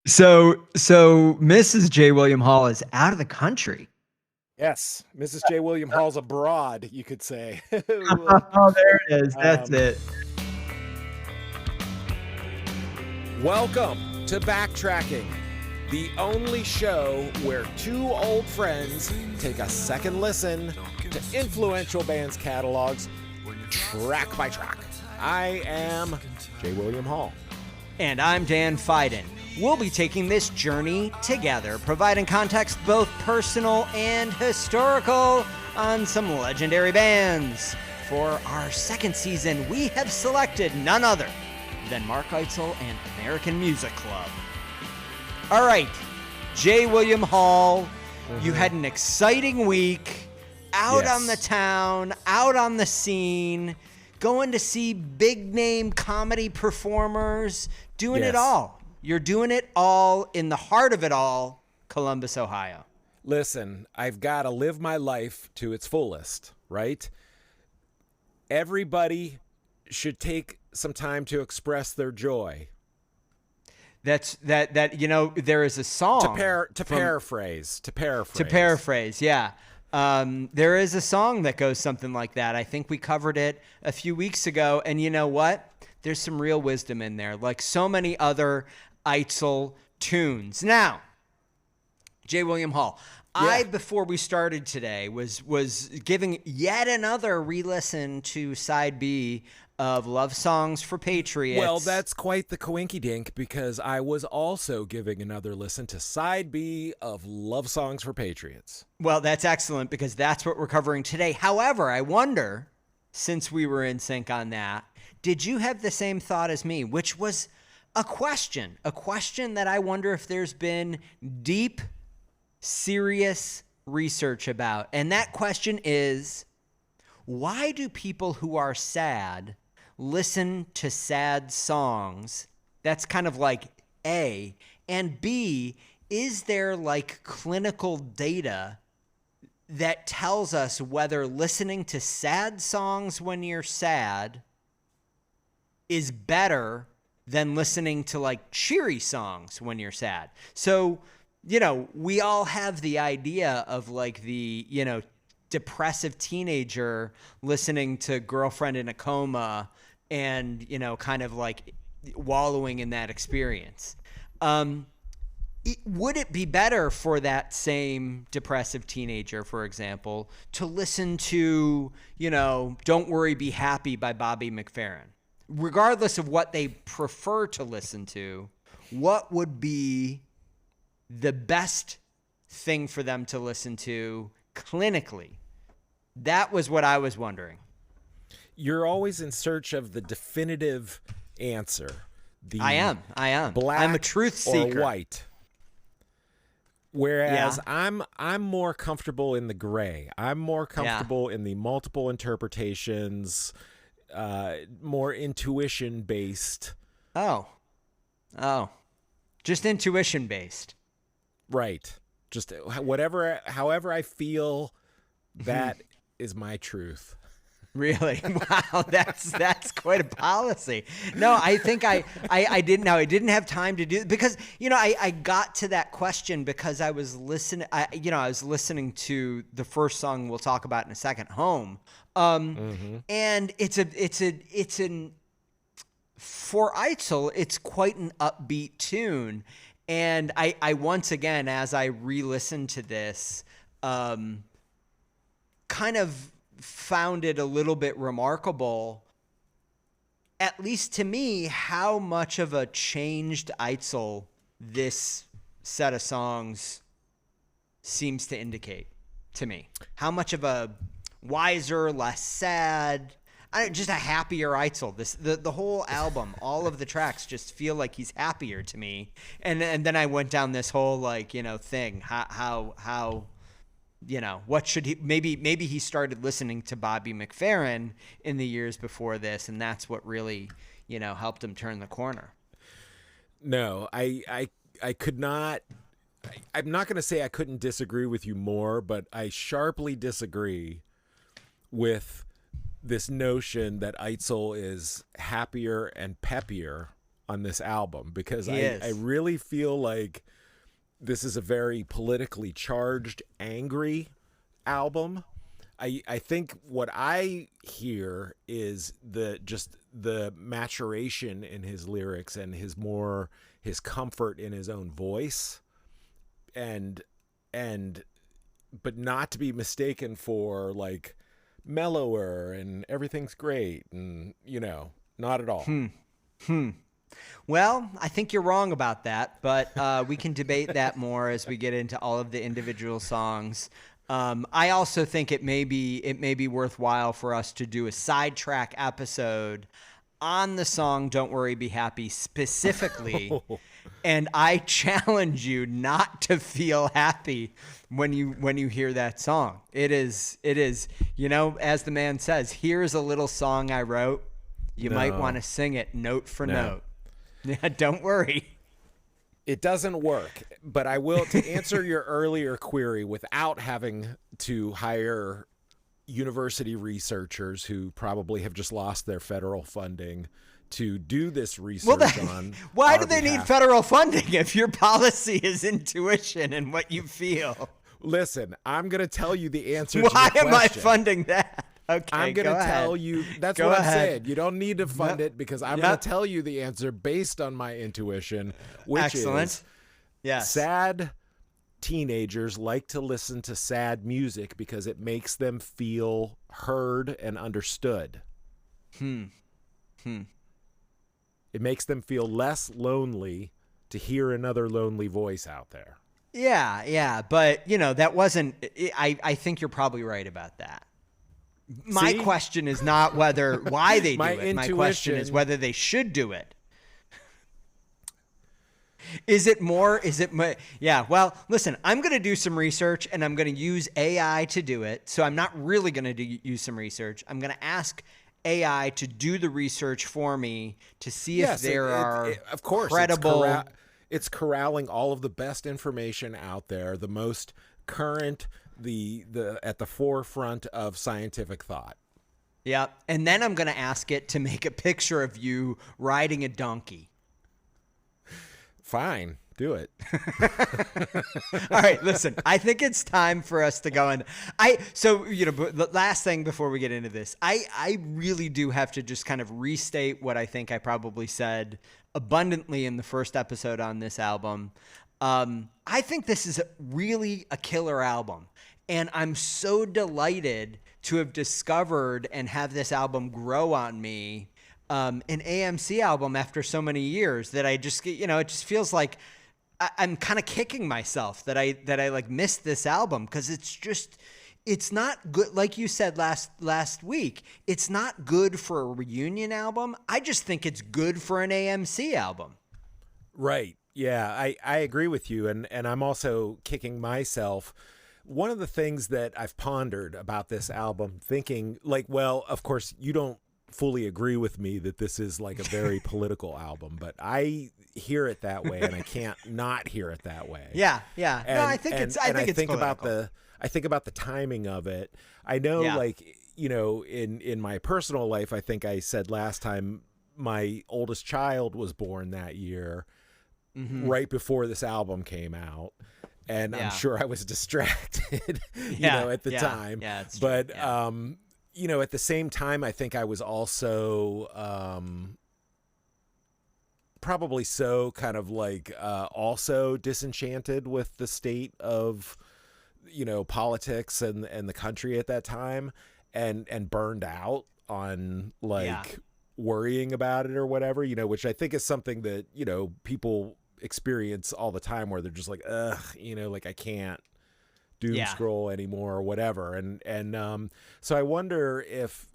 So Mrs. J. William Hall is out of the country. Yes, Mrs. J. William Hall's abroad, you could say. Oh, there it is. That's Um, it. Welcome to Backtracking, the only show where two old friends take a second listen to influential bands' catalogs, track by track. I am J. William Hall. And I'm Dan Fiden. We'll be taking this journey together, providing context both personal and historical on some legendary bands. For our second season, we have selected none other than Mark Eitzel and American Music Club. All right, J. William Hall, you had an exciting week, out on the town, out on the scene, going to see big name comedy performers, doing it all. You're doing it all in the heart of it all, Columbus, Ohio. Listen, I've got to live my life to its fullest, right? Everybody should take some time to express their joy. That there is a song To paraphrase, yeah. There is a song that goes something like that. I think we covered it a few weeks ago, and you know what? There's some real wisdom in there, like so many other Eitzel tunes. Now, J. William Hall, I, before we started today, was giving yet another re-listen to Side B of Love Songs for Patriots. Well, that's quite the coinkydink, because I was also giving another listen to Side B of Love Songs for Patriots. Well, that's excellent, because that's what we're covering today. However, I wonder, since we were in sync on that, did you have the same thought as me, which was a question that I wonder if there's been deep, serious research about. And that question is, why do people who are sad listen to sad songs? That's kind of like A. And B, is there like clinical data that tells us whether listening to sad songs when you're sad is better than listening to like cheery songs when you're sad? So, we all have the idea of like the, depressive teenager listening to Girlfriend in a Coma and, kind of like wallowing in that experience. Would it be better for that same depressive teenager, for example, to listen to, Don't Worry, Be Happy by Bobby McFerrin? Regardless of what they prefer to listen to, what would be the best thing for them to listen to clinically? That was what I was wondering. You're always in search of the definitive answer. I am. Black I'm a truth seeker. Or white. Whereas I'm more comfortable in the gray. I'm more comfortable in the multiple interpretations, more intuition based. Oh, just intuition based. Right. Just however I feel, that is my truth. Really? Wow, that's quite a policy. No, I think I didn't have time to do, because I got to that question because I was listening. I was listening to the first song we'll talk about in a second, Home. And it's an for Eitzel, it's quite an upbeat tune. And I once again, as I re-listened to this, kind of found it a little bit remarkable, at least to me, how much of a changed Eitzel this set of songs seems to indicate to me. How much of a wiser, less sad, just a happier Eitzel. The whole album, all of the tracks just feel like he's happier to me. And then I went down this whole thing. How what should he, maybe he started listening to Bobby McFerrin in the years before this, and that's what really, helped him turn the corner. No, I could not. I'm not going to say I couldn't disagree with you more, but I sharply disagree with this notion that Eitzel is happier and peppier on this album, because He is. I really feel like this is a very politically charged, angry album. I think what I hear is the maturation in his lyrics and his comfort in his own voice, and but not to be mistaken for like mellower and everything's great, and not at all. Well, I think you're wrong about that, but we can debate that more as we get into all of the individual songs. I also think it may be worthwhile for us to do a sidetrack episode on the song "Don't Worry, Be Happy" specifically, and I challenge you not to feel happy when you hear that song. It is, as the man says, here's a little song I wrote. You might want to sing it note for note. Yeah, don't worry. It doesn't work, but I will, to answer your earlier query without having to hire university researchers who probably have just lost their federal funding to do this research on. Why do they need federal funding if your policy is intuition and what you feel? Listen, I'm going to tell you the answer Why to your question. am I funding that? Okay, I'm going to tell you. That's Go what I'm ahead. saying. You don't need to fund it, because I'm going to tell you the answer based on my intuition, which is sad teenagers like to listen to sad music because it makes them feel heard and understood. It makes them feel less lonely to hear another lonely voice out there. Yeah, but that wasn't. I think you're probably right about that. My question is not why they do it. My question is whether they should do it. Yeah, well, listen, I'm going to do some research, and I'm going to use AI to do it. So I'm not really going to use some research. I'm going to ask AI to do the research for me to see if there are of course, credible. It's corralling all of the best information out there, the most current, the at the forefront of scientific thought. Yeah, and then I'm going to ask it to make a picture of you riding a donkey. Fine, do it. All right, listen, I think it's time for us to go in. The last thing before we get into this, I really do have to just kind of restate what I think I probably said abundantly in the first episode on this album. I think this is really a killer album, and I'm so delighted to have discovered and have this album grow on me. An AMC album after so many years that I just, it just feels like I'm kind of kicking myself that I like missed this album, because it's not good. Like you said last week, it's not good for a reunion album. I just think it's good for an AMC album. Right. Yeah, I agree with you. And I'm also kicking myself. One of the things that I've pondered about this album, thinking like, well, of course you don't fully agree with me that this is like a very political album, but I hear it that way, and I can't not hear it that way. Yeah. And, no, I think it's political. I think about the timing of it. I know, in my personal life, I think I said last time my oldest child was born that year, right before this album came out. And I'm sure I was distracted, at the time. Yeah, it's true. But, at the same time, I think I was also probably so kind of like also disenchanted with the state of, politics and the country at that time, and burned out on worrying about it or whatever, which I think is something that, people experience all the time, where they're just like, ugh, I can't doom scroll anymore or whatever. And so I wonder if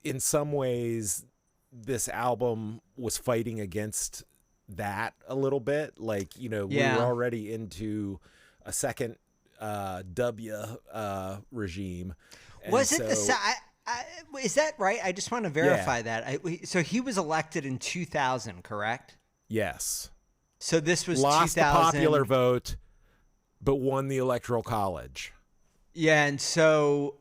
in some ways this album was fighting against that a little bit. Like, we were already into a second W regime. Was it is that right? I just want to verify that. So he was elected in 2000, correct? Yes. So this was lost 2000. the popular vote, but won the Electoral College. Yeah, and so,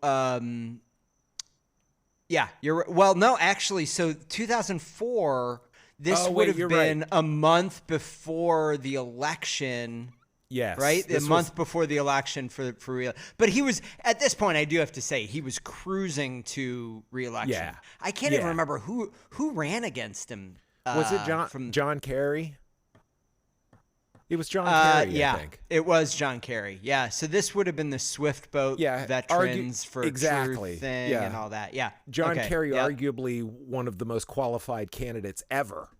you're well. No, actually, so 2004, This would have been a month before the election. Yes. Right? A month before the election for real. But he was, at this point, I do have to say, he was cruising to re-election. Yeah. I can't even remember who ran against him. Was it John Kerry? It was John Kerry, I think. It was John Kerry. Yeah. So this would have been the Swift Boat Veterans for Truth thing and all that. Yeah. John Kerry, arguably one of the most qualified candidates ever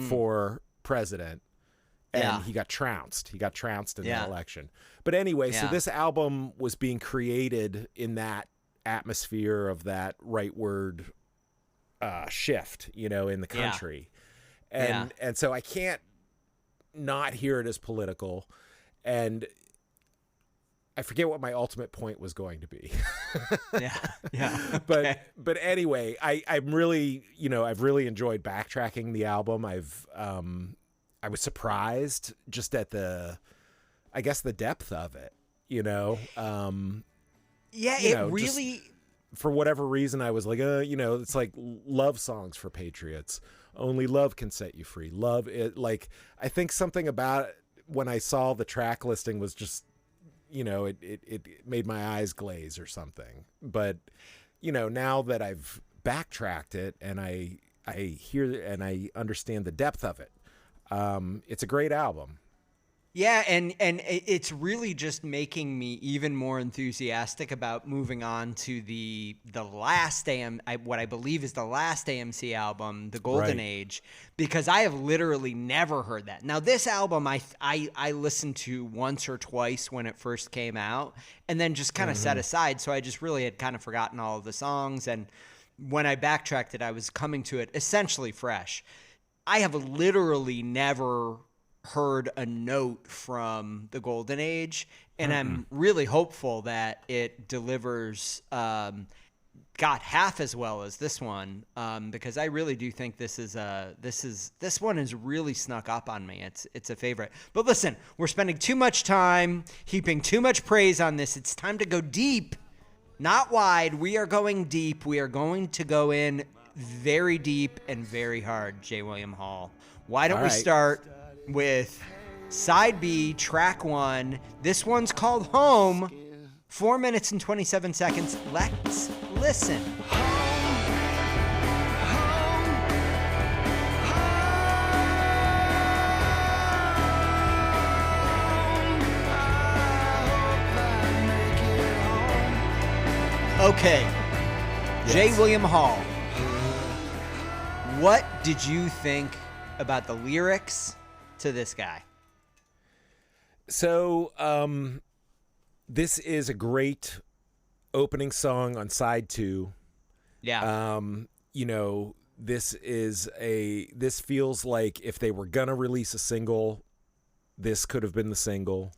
for president. And he got trounced. He got trounced in that election. But anyway, so this album was being created in that atmosphere of that rightward shift, in the country. And so I can't not hear it as political. And I forget what my ultimate point was going to be. Okay. But anyway, I'm really, I've really enjoyed Backtracking the album. I was surprised just at the depth of it, it really, for whatever reason, I was like, it's like love songs for patriots. Only love can set you free. Love it. Like, I think something about it, when I saw the track listing was just, it made my eyes glaze or something. But, now that I've backtracked it and I hear and I understand the depth of it, it's a great album. Yeah, and it's really just making me even more enthusiastic about moving on to the last what I believe is the last AMC album, The Golden Age, because I have literally never heard that. Now, this album I listened to once or twice when it first came out, and then just kind of set aside, so I just really had kind of forgotten all of the songs, and when I backtracked it, I was coming to it essentially fresh. I have literally never heard a note from The Golden Age, and I'm really hopeful that it delivers half as well as this one, because I really do think this one has really snuck up on me. It's a favorite. But listen, we're spending too much time heaping too much praise on this. It's time to go deep, not wide. We are going deep. We are going to go in very deep and very hard, J. William Hall. Why don't we start with side B, track 1. This one's called Home. 4 minutes and 27 seconds. Let's listen. Okay. Yes. J. William Hall. What did you think about the lyrics to this guy? So, this is a great opening song on side 2. Yeah. This feels like if they were gonna release a single, this could have been the single.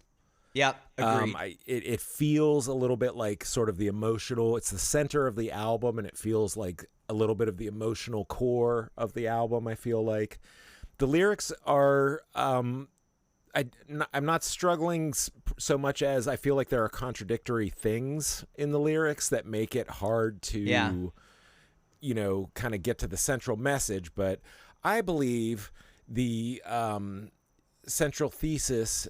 Yep. Agreed. It feels a little bit like sort of the emotional. It's the center of the album, and it feels like a little bit of the emotional core of the album. I feel like the lyrics are. I'm not struggling so much as I feel like there are contradictory things in the lyrics that make it hard to, kind of get to the central message. But I believe the central thesis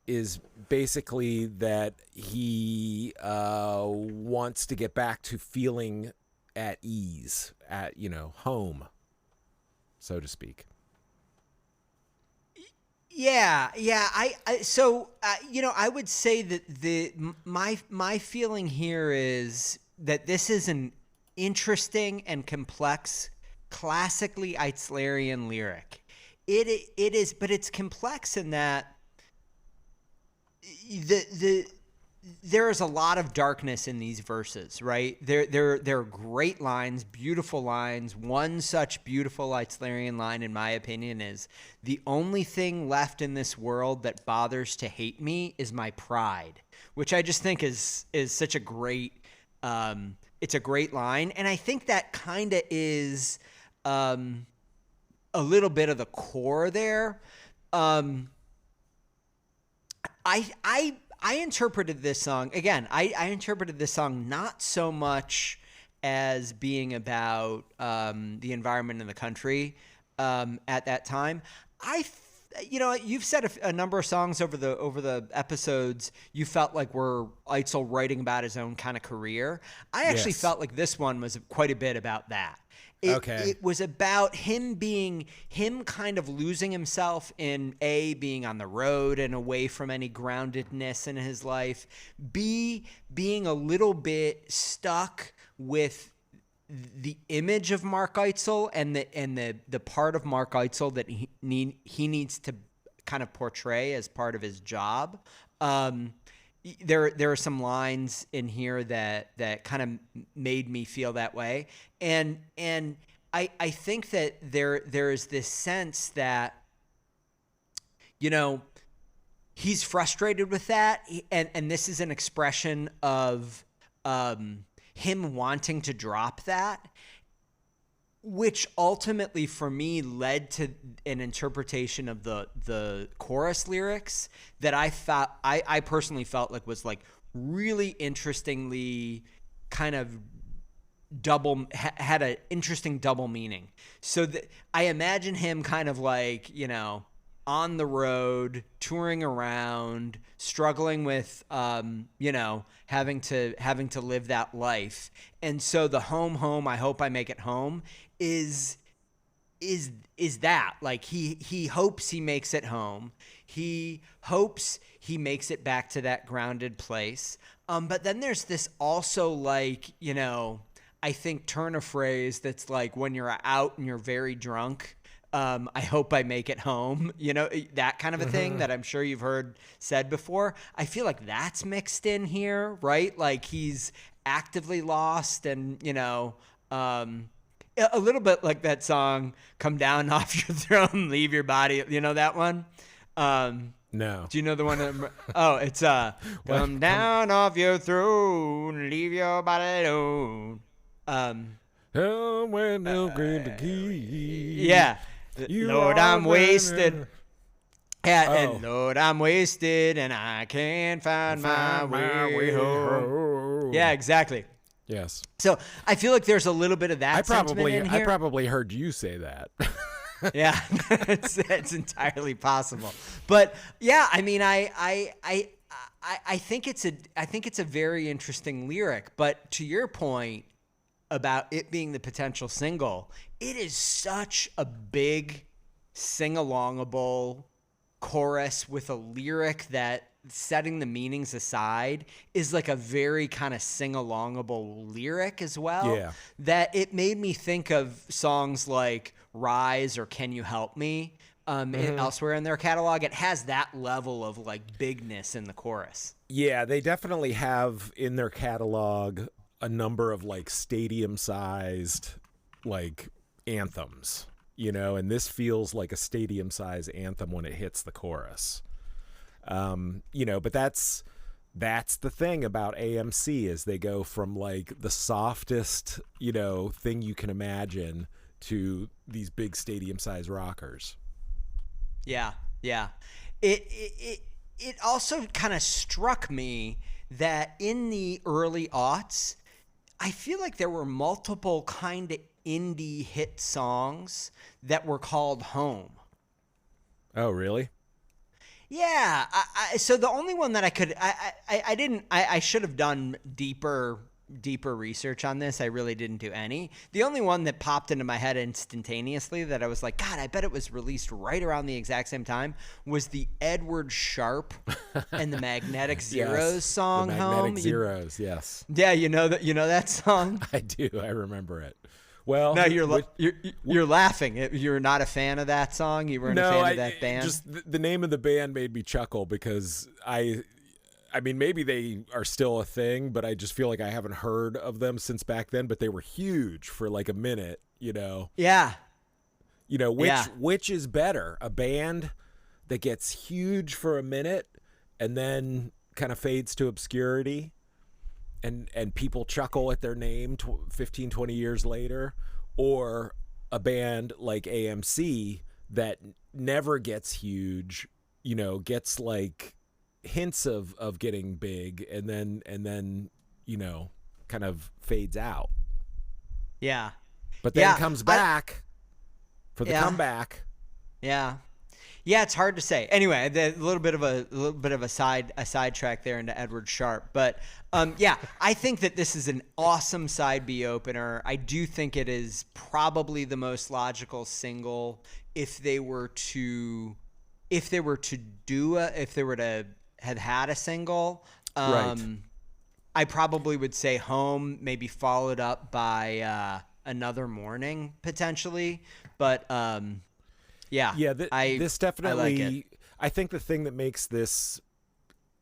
is basically that he wants to get back to feeling at ease, at, home, so to speak. Yeah. I would say that my feeling here is that this is an interesting and complex, classically Eitzlerian lyric. It is, but it's complex in that there is a lot of darkness in these verses, right? They're great lines, beautiful lines. One such beautiful Eitzlerian line, in my opinion, is the only thing left in this world that bothers to hate me is my pride, which I just think is such a great, it's a great line. And I think that kind of is a little bit of the core there. I interpreted this song, again, I interpreted this song not so much as being about the environment in the country, at that time. You've said a number of songs over the episodes you felt like were Eitzel writing about his own kind of career. I actually felt like this one was quite a bit about that. It was about him kind of losing himself in A, being on the road and away from any groundedness in his life, B, being a little bit stuck with the image of Mark Eitzel and the part of Mark Eitzel that he needs to kind of portray as part of his job. There are some lines in here that kind of made me feel that way, and I think that there is this sense that, you know, he's frustrated with that, and this is an expression of him wanting to drop that, which ultimately for me led to an interpretation of the chorus lyrics that I personally felt like was like really interestingly kind of had an interesting double meaning. So that I imagine him kind of like, you know, on the road, touring around, struggling with, you know, having to live that life. And so the home, I hope I make it home is that, like, he hopes he makes it home. He hopes he makes it back to that grounded place. But then there's this also, like, you know, I think turn of phrase that's like when you're out and you're very drunk, I hope I make it home, you know, that kind of a thing that I'm sure you've heard said before. I feel like that's mixed in here, right? Like he's actively lost and, you know, a little bit like that song, Come Down Off Your Throne, Leave Your Body. You know that one? No. Do you know the one that, it's Come down off your throne, leave your body alone. Yeah. Lord, I'm wasted. Yeah, and Lord, I'm wasted, and I can't find my way home. Yeah, exactly. Yes. So I feel like there's a little bit of that sentiment in here. I probably heard you say that. Yeah, it's entirely possible. But yeah, I mean, I think it's a very interesting lyric. But to your point about it being the potential single, it is such a big sing-alongable chorus with a lyric that, setting the meanings aside, is like a very kind of sing-alongable lyric as well. Yeah. That it made me think of songs like Rise or Can You Help Me elsewhere in their catalog. It has that level of like bigness in the chorus. Yeah, they definitely have in their catalog a number of like stadium-sized like anthems, you know, and this feels like a stadium-sized anthem when it hits the chorus. You know, but that's the thing about AMC is they go from like the softest, you know, thing you can imagine to these big stadium-sized rockers. Yeah, yeah. It also kind of struck me that in the early aughts, I feel like there were multiple kind of indie hit songs that were called Home. Oh, really? Yeah. So the only one that I should have done deeper research on this. I really didn't do any. The only one that popped into my head instantaneously that I was like, God, I bet it was released right around the exact same time was the Edward Sharpe and the Magnetic Zeros song, the Magnetic Home. Zeros, yes. Yeah, you know that song? I do. I remember it. Well, no, you're laughing. You're not a fan of that song? You weren't a fan of that band? Just the name of the band made me chuckle because I mean, maybe they are still a thing, but I just feel like I haven't heard of them since back then, but they were huge for like a minute, you know? Yeah. You know, which is better? A band that gets huge for a minute and then kind of fades to obscurity and people chuckle at their name 15, 20 years later, or a band like AMC that never gets huge, you know, gets like hints of getting big and then you know, kind of fades out. Yeah. But then comes back for the comeback. Yeah. Yeah, it's hard to say. Anyway, a little bit of a sidetrack there into Edward Sharpe, but I think that this is an awesome side B opener. I do think it is probably the most logical single if they were to have had a single. Right. I probably would say Home, maybe followed up by Another Morning potentially, but. This definitely. I like it. I think the thing that makes this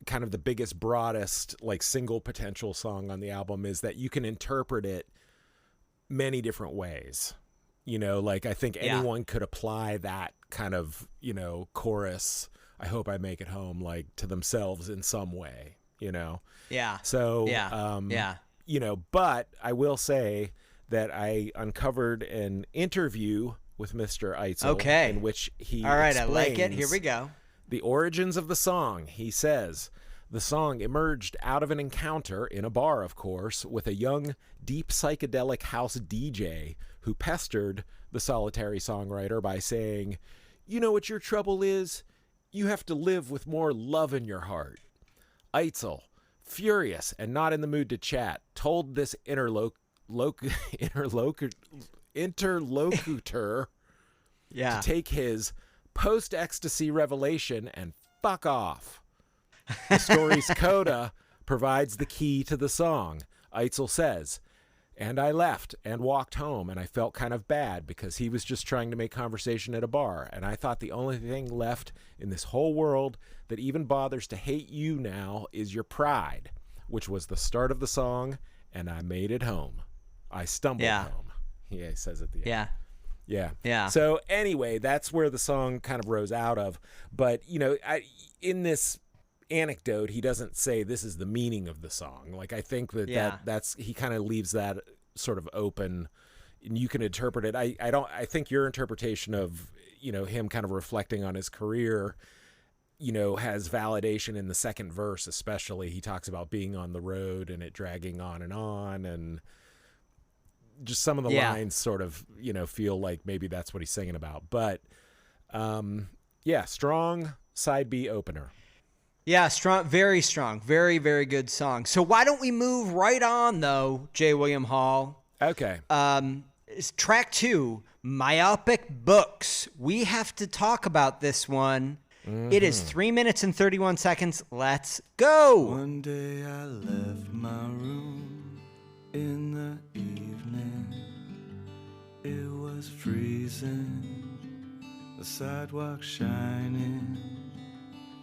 kind of the biggest, broadest, like single potential song on the album is that you can interpret it many different ways. You know, like I think anyone could apply that kind of, you know, chorus. I hope I make it home, like to themselves in some way. You know. Yeah. So. You know, but I will say that I uncovered an interview with Mr. Eitzel, in which he explains I like it. Here we go. The origins of the song. He says, the song emerged out of an encounter in a bar, of course, with a young, deep psychedelic house DJ who pestered the solitary songwriter by saying, "You know what your trouble is? You have to live with more love in your heart." Eitzel, furious and not in the mood to chat, told this interlocutor to take his post-ecstasy revelation and fuck off. The story's coda provides the key to the song. Eitzel says, "And I left and walked home, and I felt kind of bad because he was just trying to make conversation at a bar, and I thought the only thing left in this whole world that even bothers to hate you now is your pride," which was the start of the song, "and I made it home. I stumbled home." Yeah, he says at the end. Yeah. So anyway, that's where the song kind of rose out of. But, you know, in this anecdote, he doesn't say this is the meaning of the song. Like, I think that's he kind of leaves that sort of open, and you can interpret it. I think your interpretation of, you know, him kind of reflecting on his career, you know, has validation in the second verse, especially. He talks about being on the road and it dragging on, and just some of the lines sort of, you know, feel like maybe that's what he's singing about. But strong side B opener. Yeah, strong, very, very good song. So why don't we move right on though, J. William Hall? Okay. It's track 2, Myopic Books. We have to talk about this one. Mm-hmm. It is 3 minutes and 31 seconds. Let's go. One day I left my room in the evening. It was freezing, the sidewalk shining,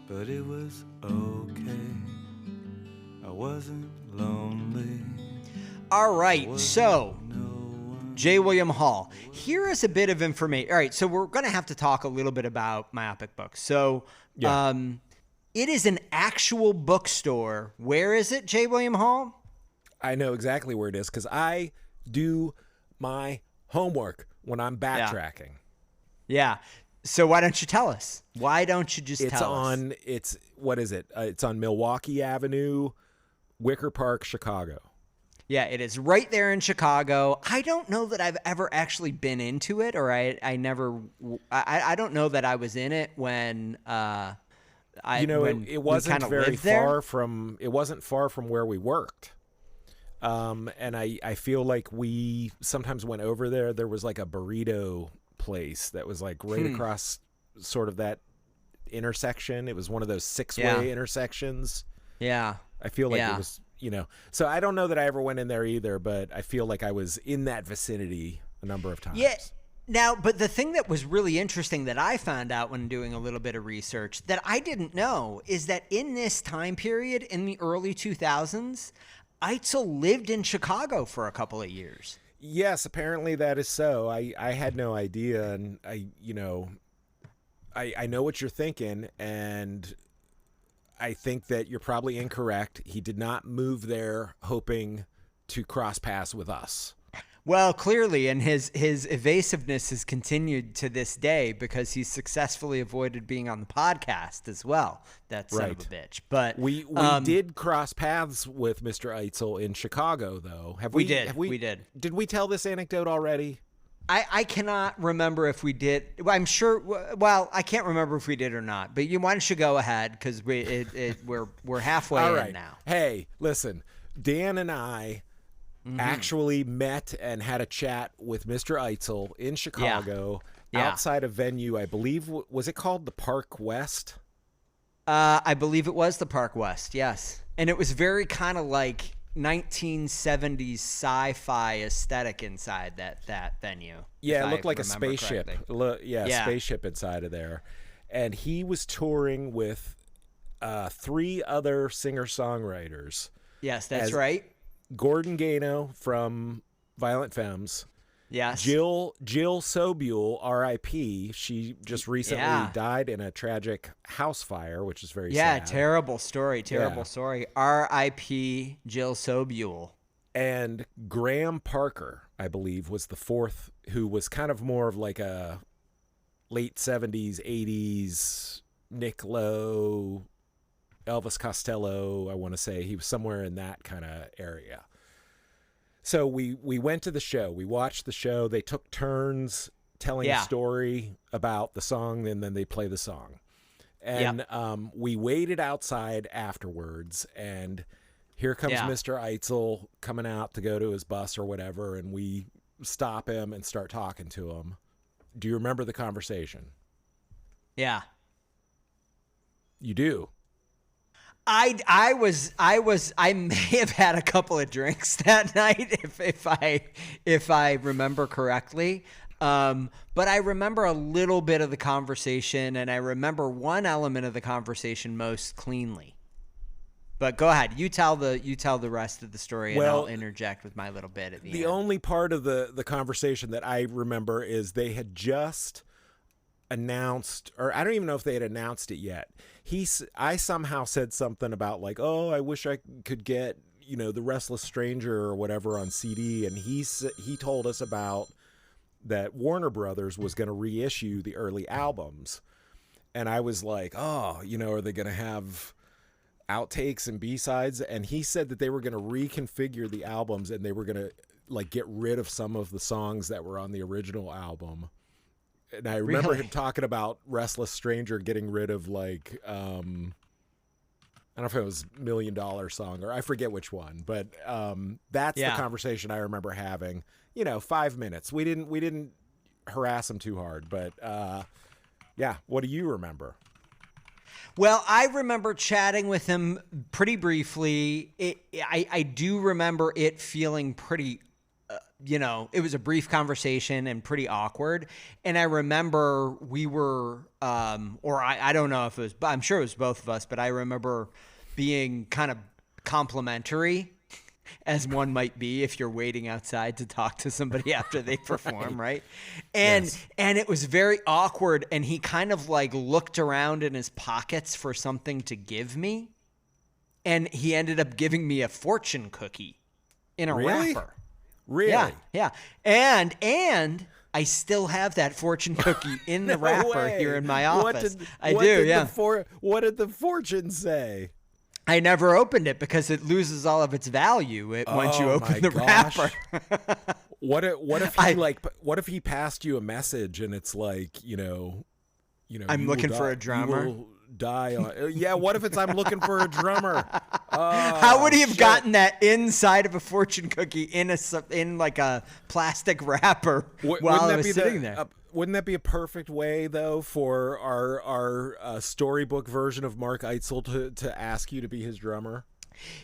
but it was okay. I wasn't lonely. All right, so J. William Hall, here is a bit of information. All right, so we're going to have to talk a little bit about Myopic Books. So it is an actual bookstore. Where is it, J. William Hall? I know exactly where it is because I do my homework when I'm backtracking. Yeah. So why don't you tell us? Why don't you just tell us? It's on Milwaukee Avenue, Wicker Park, Chicago. Yeah, it is right there in Chicago. I don't know that I've ever actually been into it, or I don't know that I was in it when it wasn't very far from where we worked. And I feel like we sometimes went over there. There was like a burrito place that was like right across sort of that intersection. It was one of those 6-way intersections. Yeah. I feel like it was, you know, so I don't know that I ever went in there either, but I feel like I was in that vicinity a number of times. Yeah. Now, but the thing that was really interesting that I found out when doing a little bit of research that I didn't know is that in this time period in the early 2000s, Eitzel lived in Chicago for a couple of years. Yes, apparently that is so. I had no idea, and I know what you're thinking, and I think that you're probably incorrect. He did not move there hoping to cross paths with us. Well, clearly, and his evasiveness has continued to this day because he's successfully avoided being on the podcast as well. That son of a bitch. But we did cross paths with Mr. Eitzel in Chicago, though. We did. We did. Did we tell this anecdote already? I cannot remember if we did. I'm sure. Well, I can't remember if we did or not. But why don't you go ahead, because we're halfway All in right. now. Hey, listen, Dan and I actually met and had a chat with Mr. Eitzel in Chicago outside a venue. I believe, was it called the Park West? I believe it was the Park West. Yes, and it was very kind of like 1970s sci-fi aesthetic inside that venue. Yeah, it looked like a spaceship. Spaceship inside of there. And he was touring with 3 other singer-songwriters. Yes, that's right. Gordon Gano from Violent Femmes. Yes. Jill Sobule, R.I.P. She just recently died in a tragic house fire, which is very sad. Yeah, terrible story. Story. R.I.P. Jill Sobule. And Graham Parker, I believe, was the 4th, who was kind of more of like a late 70s, 80s Nick Lowe, Elvis Costello, I want to say. He was somewhere in that kind of area. So we went to the show. We watched the show. They took turns telling a story about the song, and then they play the song. And we waited outside afterwards, and here comes Mr. Eitzel coming out to go to his bus or whatever, and we stop him and start talking to him. Do you remember the conversation? Yeah. You do? I may have had a couple of drinks that night if I remember correctly. But I remember a little bit of the conversation, and I remember one element of the conversation most cleanly. But go ahead, you tell the rest of the story, and I'll interject with my little bit at the end. The only part of the conversation that I remember is they had just announced, or I don't even know if they had announced it yet. I somehow said something about like, oh, I wish I could get, The Restless Stranger or whatever on CD. And he told us about that Warner Brothers was going to reissue the early albums. And I was like, oh, are they going to have outtakes and B-sides? And he said that they were going to reconfigure the albums, and they were going to like get rid of some of the songs that were on the original album. And I remember him talking about Restless Stranger getting rid of like, I don't know if it was $1 Million Song or I forget which one, but that's the conversation I remember having. 5 minutes. We didn't harass him too hard, but what do you remember? Well, I remember chatting with him pretty briefly. I do remember it feeling pretty. It was a brief conversation and pretty awkward. And I remember we were, I don't know if it was, I'm sure it was both of us, but I remember being kind of complimentary, as one might be if you're waiting outside to talk to somebody after they perform, right? And it was very awkward. And he kind of like looked around in his pockets for something to give me. And he ended up giving me a fortune cookie in a wrapper. Really? Yeah. And I still have that fortune cookie in the wrapper here in my office. What did the fortune say? I never opened it because it loses all of its value once you open the wrapper. What if he passed you a message and it's like, I'm looking for a drummer. You will die on. Yeah, what if it's I'm looking for a drummer? How would he have gotten that inside of a fortune cookie in like a plastic wrapper while I was sitting there? Wouldn't that be a perfect way though for our storybook version of Mark Eitzel to ask you to be his drummer?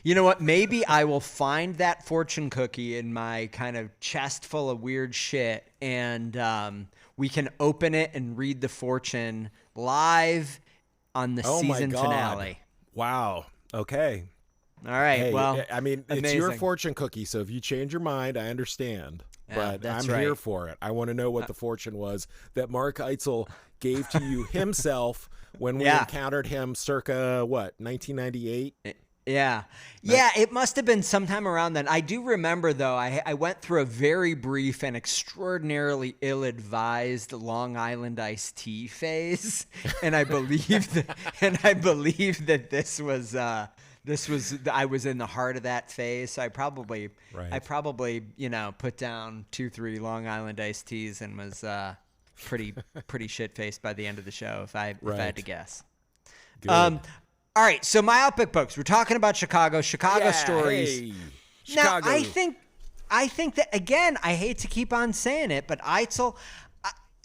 You know what? Maybe I will find that fortune cookie in my kind of chest full of weird shit, and we can open it and read the fortune live on the season finale. Wow. Okay. All right. Hey, well, I mean, amazing. It's your fortune cookie, so if you change your mind, I understand. But I'm here for it. I want to know what the fortune was that Mark Eitzel gave to you himself when we encountered him circa, 1998? Yeah. It must have been sometime around then. I do remember, though, I went through a very brief and extraordinarily ill-advised Long Island iced tea phase, and I believe that this was I was in the heart of that phase. So I probably, Right. put down 2-3 Long Island iced teas and was pretty shit faced by the end of the show if I had to Right. guess. Good. All right, so Myopic books. We're talking about Chicago Yeah. stories. Hey, Now, Chicago. I think that again, I hate to keep on saying it, but Eitzel,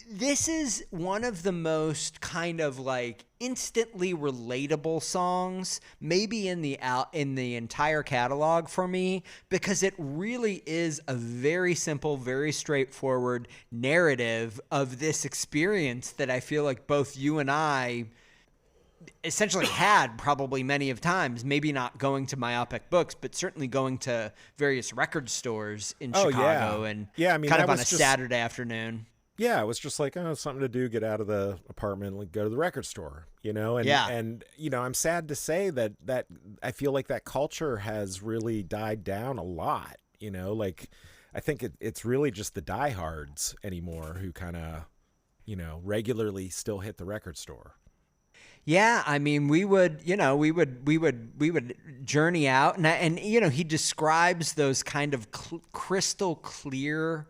this is one of the most kind of like instantly relatable songs maybe in the entire catalog for me, because it really is a very simple, very straightforward narrative of this experience that I feel like both you and I essentially had probably many of times, maybe not going to Myopic books, but certainly going to various record stores in Chicago and I mean, kind that of on was a just Saturday afternoon. Yeah, it was just like, oh, something to do, get out of the apartment, like go to the record store, and Yeah. I'm sad to say that I feel like that culture has really died down a lot, like I think it's really just the diehards anymore who kind of, regularly still hit the record store. Yeah, I mean, we would journey out, and he describes those kind of crystal clear,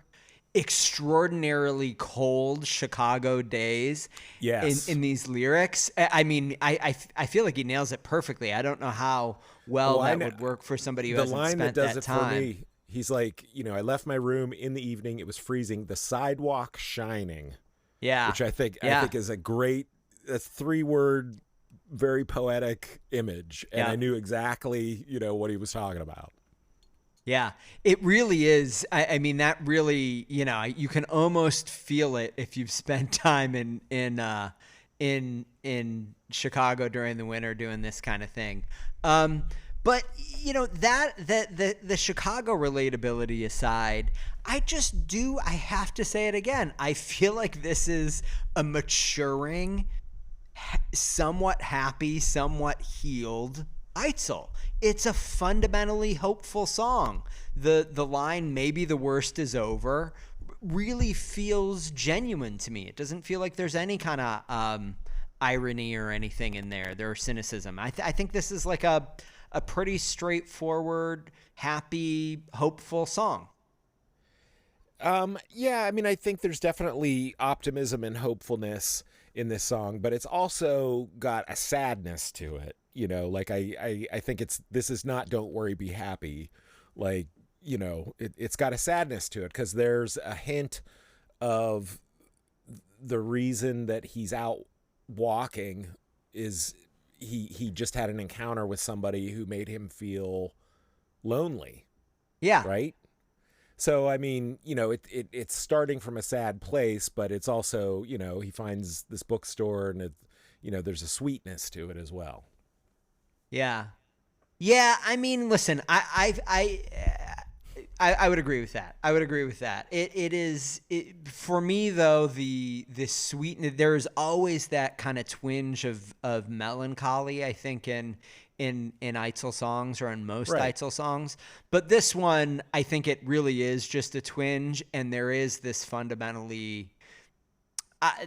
extraordinarily cold Chicago days. Yes. In these lyrics. I mean, I feel like he nails it perfectly. I don't know how well that would work for somebody who hasn't spent that time. The line that does it for me, he's like, I left my room in the evening. It was freezing. The sidewalk shining. Yeah. Which I think is a great, a 3-word, very poetic image. And I knew exactly, what he was talking about. Yeah, it really is. I mean, that really, you can almost feel it if you've spent time in Chicago during the winter doing this kind of thing. But the Chicago relatability aside, I have to say it again. I feel like this is a maturing, somewhat happy, somewhat healed Eitzel. It's a fundamentally hopeful song. The line, maybe the worst is over, really feels genuine to me. It doesn't feel like there's any kind of irony or anything in there. There's cynicism. I think this is like a pretty straightforward, happy, hopeful song. Yeah, I mean, I think there's definitely optimism and hopefulness in this song, but it's also got a sadness to it. Like I think this is not Don't Worry, Be Happy. Like, it's got a sadness to it because there's a hint of the reason that he's out walking is he just had an encounter with somebody who made him feel lonely. Yeah. Right? So, I mean, it's starting from a sad place, but it's also, he finds this bookstore and there's a sweetness to it as well. Yeah. Yeah. I mean, listen, I would agree with that. I would agree with that. It is for me though, the sweetness, there's always that kind of twinge of melancholy, I think in Eitzel songs, or in most Eitzel songs. But this one, I think it really is just a twinge, and there is this fundamentally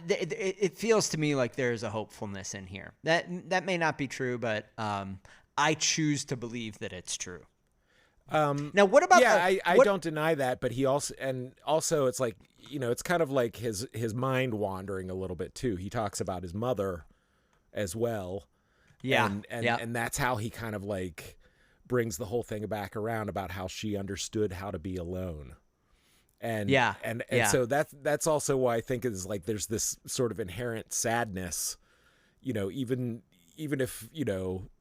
it feels to me like there's a hopefulness in here. That may not be true, but I choose to believe that it's true. Now, what about? Yeah, I don't deny that, but he also it's like, it's kind of like his mind wandering a little bit too. He talks about his mother as well. Yeah, and that's how he kind of like brings the whole thing back around about how she understood how to be alone. And so that's also why I think is like there's this sort of inherent sadness, even if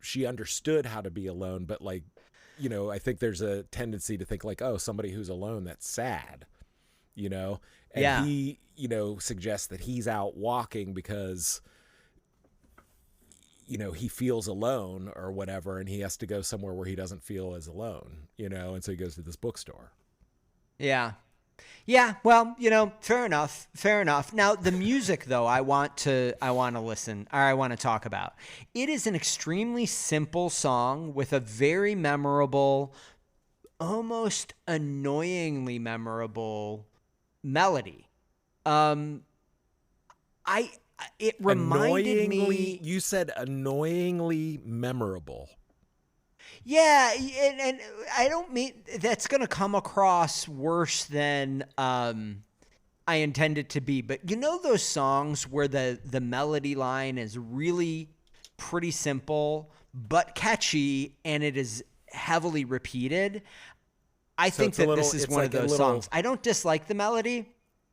she understood how to be alone, but like, I think there's a tendency to think like, oh, somebody who's alone, that's sad, and he suggests that he's out walking because he feels alone or whatever, and he has to go somewhere where he doesn't feel as alone, and so he goes to this bookstore. Yeah. Yeah, well, fair enough. Now, the music, though, I want to listen, or I want to talk about. It is an extremely simple song with a very memorable, almost annoyingly memorable melody. It reminded me. You said annoyingly memorable. Yeah, and I don't mean that's going to come across worse than I intend it to be. But you know those songs where the melody line is really pretty simple but catchy, and it is heavily repeated. I think that this is one of those songs. I don't dislike the melody.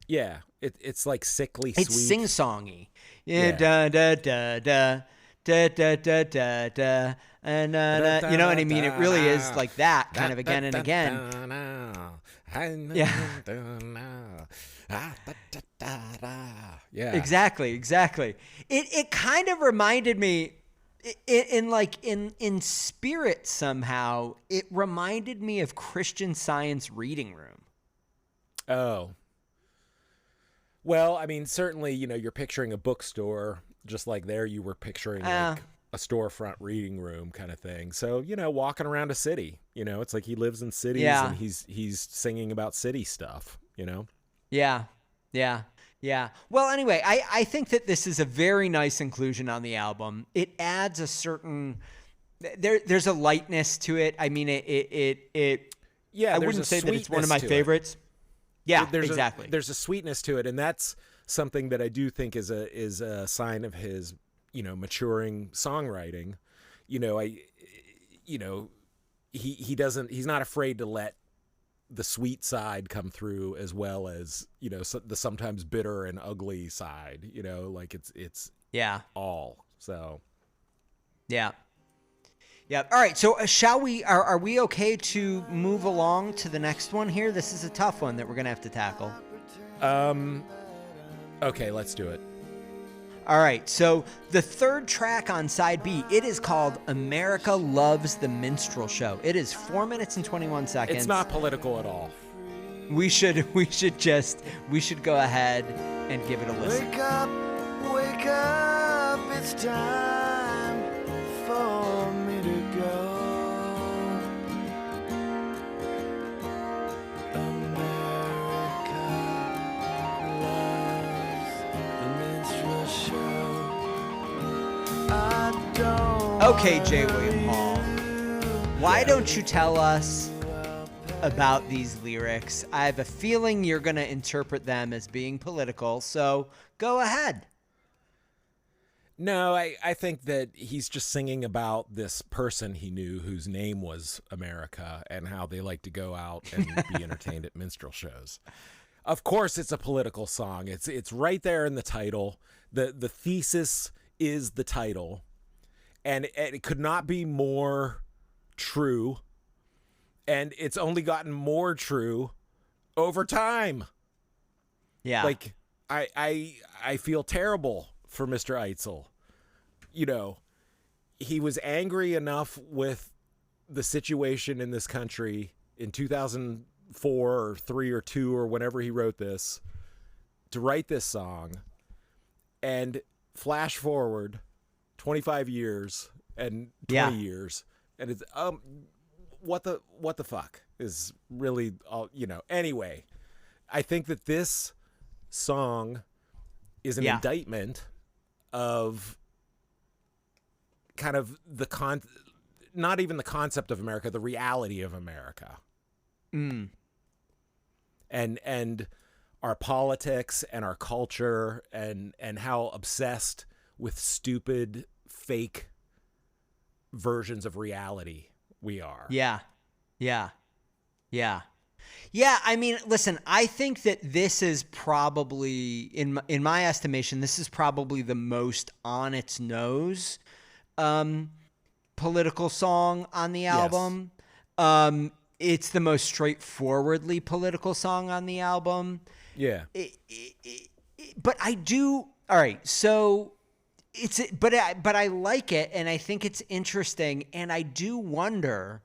Yeah, it's like sickly It's sweet. sing-songy. Yeah. Da da da da da da da da da. And you know what I mean? It really is like that kind of again and again. Yeah. Exactly. It kind of reminded me in spirit somehow. It reminded me of Christian Science reading room. Oh. Well, I mean, certainly, you're picturing a bookstore, just like there you were picturing like a storefront reading room kind of thing. So, walking around a city, it's like he lives in cities and he's singing about city stuff, Yeah. Well, anyway, I think that this is a very nice inclusion on the album. It adds a certain there's a lightness to it. I mean, I wouldn't say that it's one of my favorites. Yeah, exactly. There's a sweetness to it, and that's something that I do think is a sign of his, maturing songwriting. He's not afraid to let the sweet side come through as well as, the sometimes bitter and ugly side, like it's all. So yeah. All right. So shall we, are we okay to move along to the next one here? This is a tough one that we're going to have to tackle. Okay, let's do it. All right. So the third track on side B, it is called America Loves the Minstrel Show. It is 4 minutes and 21 seconds. It's not political at all. We should go ahead and give it a listen. Wake up, it's time for me to go. America loves the minstrel show. I don't. Okay, J. William Hall, why don't you tell us about these lyrics? I have a feeling you're going to interpret them as being political, so go ahead. No, I think that he's just singing about this person he knew whose name was America and how they like to go out and be entertained at minstrel shows. Of course, it's a political song. It's right there in the title. The thesis is the title, and it could not be more true. And it's only gotten more true over time. Yeah. Like I feel terrible for Mr. Eitzel. He was angry enough with the situation in this country in 2004 or 3 or 2 or whenever he wrote this to write this song, and flash forward 25 years and 20 years, and it's what the fuck is really all, anyway. I think that this song is an indictment of kind of not even the concept of America, the reality of America. And our politics and our culture and how obsessed with stupid fake versions of reality we are. Yeah. I mean, listen, I think that this is probably, in my estimation, this is probably the most on its nose political song on the album. Yes. It's the most straightforwardly political song on the album. Yeah. But I do. All right. So but I like it, and I think it's interesting, and I do wonder.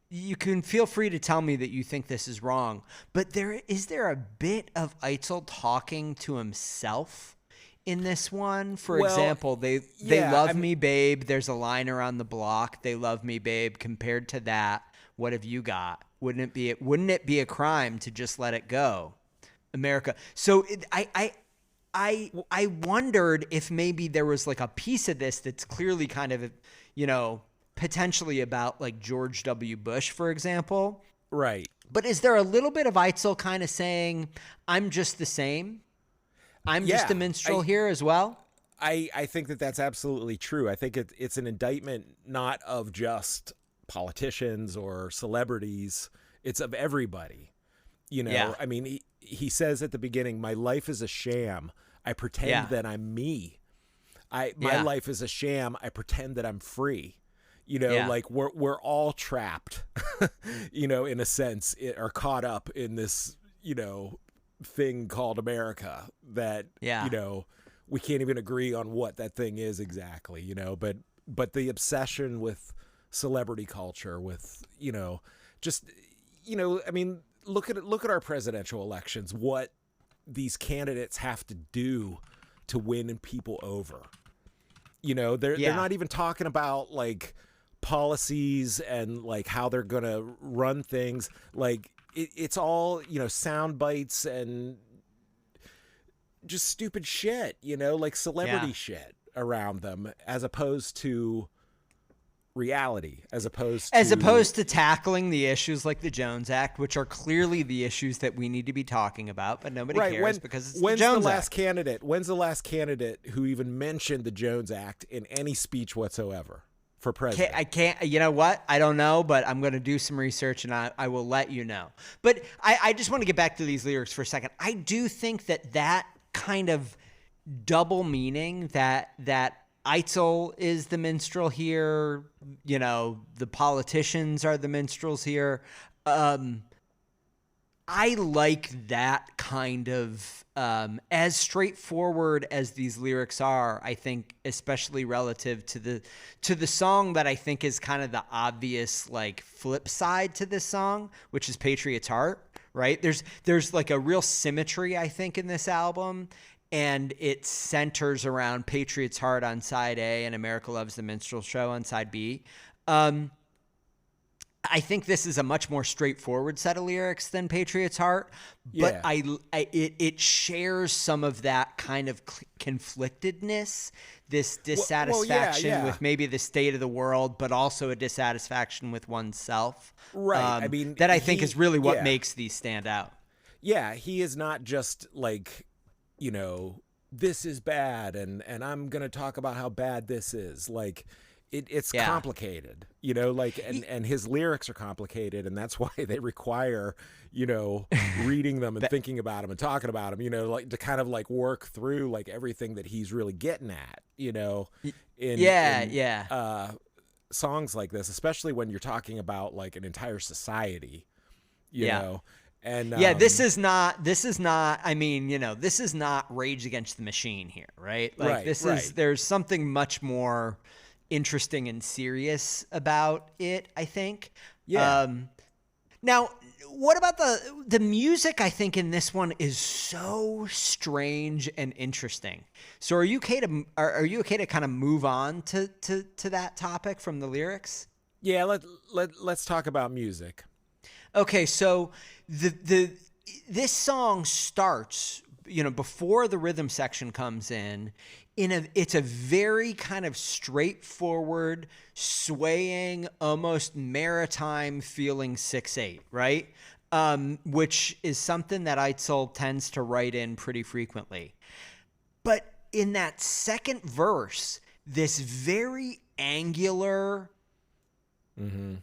You can feel free to tell me that you think this is wrong, but is there a bit of Eitzel talking to himself in this one? For example, they love me, babe. There's a line around the block. They love me, babe. Compared to that, what have you got? Wouldn't it be a crime to just let it go, America? So I wondered if maybe there was like a piece of this that's clearly kind of, potentially about like George W. Bush, for example. Right. But is there a little bit of Eitzel kind of saying, I'm just the same? I'm just a minstrel here as well? I think that that's absolutely true. I think it's an indictment not of just politicians or celebrities. It's of everybody. I mean, he says at the beginning, my life is a sham. I pretend that I'm me. My life is a sham. I pretend that I'm free. Like we're all trapped, in a sense, or caught up in this, thing called America that, we can't even agree on what that thing is exactly, but the obsession with celebrity culture, with, I mean, look at our presidential elections, what these candidates have to do to win people over. They're not even talking about like policies and like how they're going to run things. Like it's all, sound bites and just stupid shit, like celebrity shit around them, as opposed to reality, as opposed to tackling the issues like the Jones Act, which are clearly the issues that we need to be talking about, but nobody cares because it's the Jones Act. When's the last candidate who even mentioned the Jones Act in any speech whatsoever for president? I can't, you know what? I don't know, but I'm going to do some research and I will let you know. But I just want to get back to these lyrics for a second. I do think that kind of double meaning that Eitzel is the minstrel here, the politicians are the minstrels here. I like that kind of, as straightforward as these lyrics are, I think, especially relative to the song that I think is kind of the obvious like flip side to this song, which is Patriots' Heart, right? There's like a real symmetry, I think, in this album. And it centers around Patriots' Heart on side A and America Loves the Minstrel Show on side B. I think this is a much more straightforward set of lyrics than Patriots' Heart, but it shares some of that kind of conflictedness, this dissatisfaction with maybe the state of the world, but also a dissatisfaction with oneself. Right. That I think is really what makes these stand out. Yeah, he is not just like, this is bad and I'm going to talk about how bad this is. Like it's complicated, and his lyrics are complicated, and that's why they require, reading them and thinking about them and talking about them, like to kind of like work through like everything that he's really getting at, in songs like this, especially when you're talking about like an entire society, you know. And this is not, I mean, this is not Rage Against the Machine here, right? Like there's something much more interesting and serious about it, I think. Yeah. Now, what about the music? I think in this one is so strange and interesting. So are you okay to kind of move on to that topic from the lyrics? Yeah, let's talk about music. Okay, so this song starts, before the rhythm section comes in. It's a very kind of straightforward, swaying, almost maritime feeling 6/8, right? Which is something that Eitzel tends to write in pretty frequently. But in that second verse, this very angular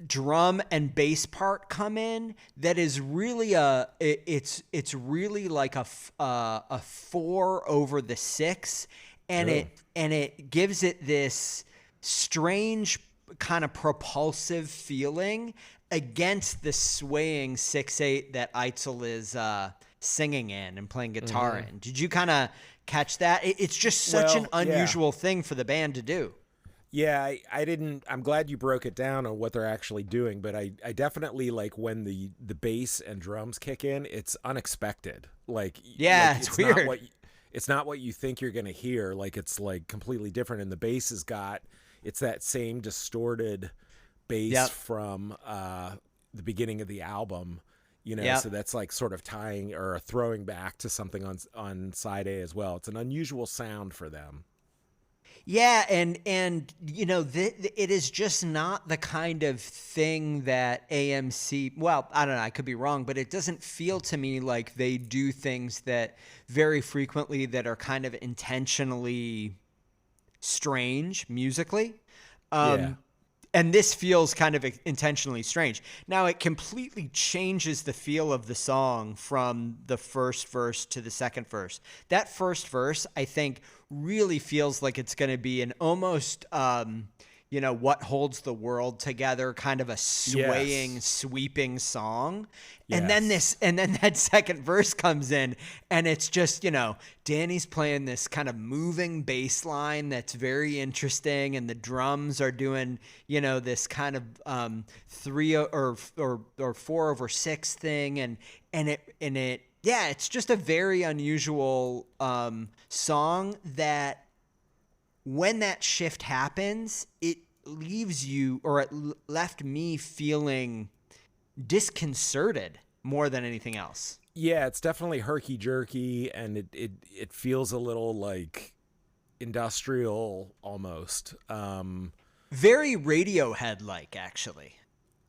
drum and bass part come in that is really it's really like a 4 over the 6, and it gives it this strange kind of propulsive feeling against the swaying 6/8 that Eitzel is singing in and playing guitar in. Did you kind of catch that? It's just such an unusual thing for the band to do. Yeah, I didn't. I'm glad you broke it down on what they're actually doing, but I definitely like when the bass and drums kick in. It's unexpected. It's weird. It's not what you think you're gonna hear. Like it's like completely different. And the bass it's that same distorted bass from the beginning of the album. So that's like sort of tying or throwing back to something on side A as well. It's an unusual sound for them. Yeah, and you know, it is just not the kind of thing that AMC. Well, I don't know. I could be wrong, but it doesn't feel to me like they do things that very frequently that are kind of intentionally strange musically. Yeah. And this feels kind of intentionally strange. Now, it completely changes the feel of the song from the first verse to the second verse. That first verse, I think, really feels like it's going to be an almost, what holds the world together, kind of a swaying, sweeping song. Yes. And then that second verse comes in, and it's just, Danny's playing this kind of moving bass line that's very interesting, and the drums are doing, this kind of 3 or 4/6 thing, and it yeah, it's just a very unusual song that when that shift happens, it leaves you, or it left me feeling disconcerted more than anything else. Yeah, it's definitely herky jerky, and it feels a little like industrial almost. Very Radiohead like, actually.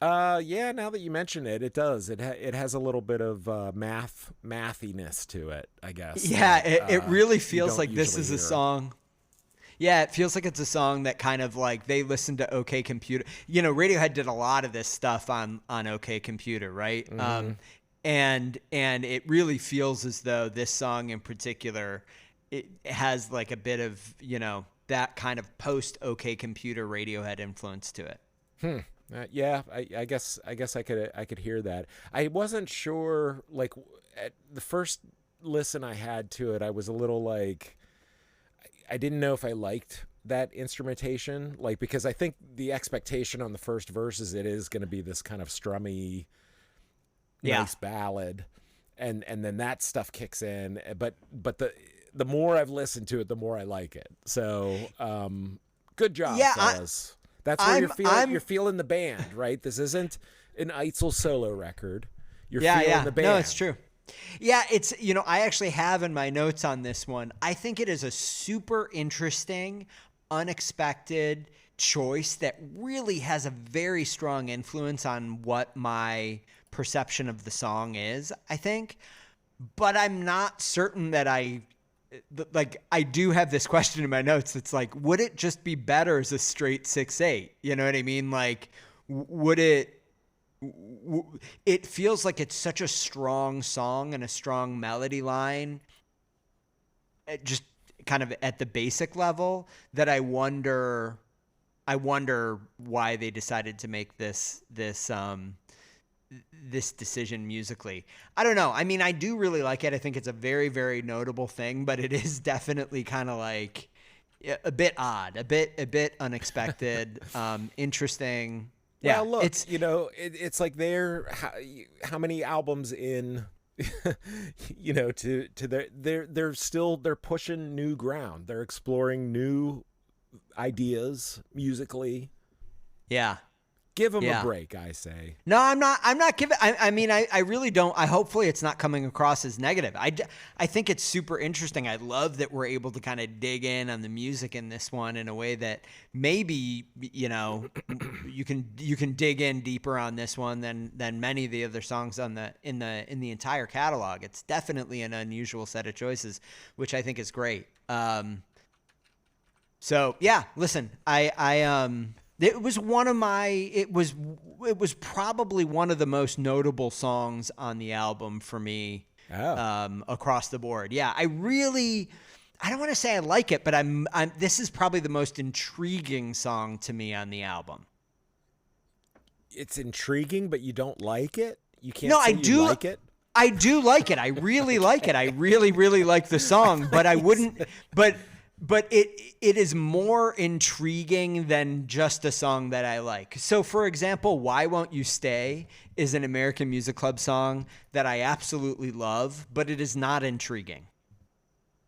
Yeah, now that you mention it, it does. It has a little bit of mathiness to it, I guess. Yeah, that, it really you feels don't like this usually is a hear. song. Yeah, it feels like it's a song that kind of like they listened to OK Computer. Radiohead did a lot of this stuff on OK Computer, right? And it really feels as though this song in particular, it has like a bit of, that kind of post OK Computer Radiohead influence to it. Yeah, I guess I could hear that. I wasn't sure, like at the first listen I had to it, I was a little like, I didn't know if I liked that instrumentation, like, because I think the expectation on the first verse is it is going to be this kind of strummy, nice ballad, and then that stuff kicks in. But the more I've listened to it, the more I like it. So good job, fellas. That's where you're feeling the band, right? This isn't an Eitzel solo record. You're feeling the band. No, it's true. Yeah, it's, I actually have in my notes on this one, I think it is a super interesting, unexpected choice that really has a very strong influence on what my perception of the song is, I think. But I'm not certain that I do have this question in my notes. It's like, would it just be better as a straight 6/8? You know what I mean? Like, would it feels like it's such a strong song and a strong melody line, just kind of at the basic level, that I wonder why they decided to make this decision musically. I don't know. I mean, I do really like it. I think it's a very, very notable thing, but it is definitely kind of like a bit odd, a bit unexpected, interesting. Yeah, well, look, it's like how many albums in, they're pushing new ground. They're exploring new ideas musically. Yeah. Give them a break, I say. No, I'm not giving. I mean, I really don't. Hopefully it's not coming across as negative. I think it's super interesting. I love that we're able to kind of dig in on the music in this one in a way that maybe, you can dig in deeper on this one than many of the other songs in the entire catalog. It's definitely an unusual set of choices, which I think is great. So yeah, listen, it was probably one of the most notable songs on the album for me, across the board. Yeah, I don't want to say I like it, but this is probably the most intriguing song to me on the album. It's intriguing, but you don't like it? You can't like it? I do like it. I really like it. I really, really like the song, but I wouldn't, but it is more intriguing than just a song that I like. So, for example, Why Won't You Stay is an American Music Club song that I absolutely love, but it is not intriguing.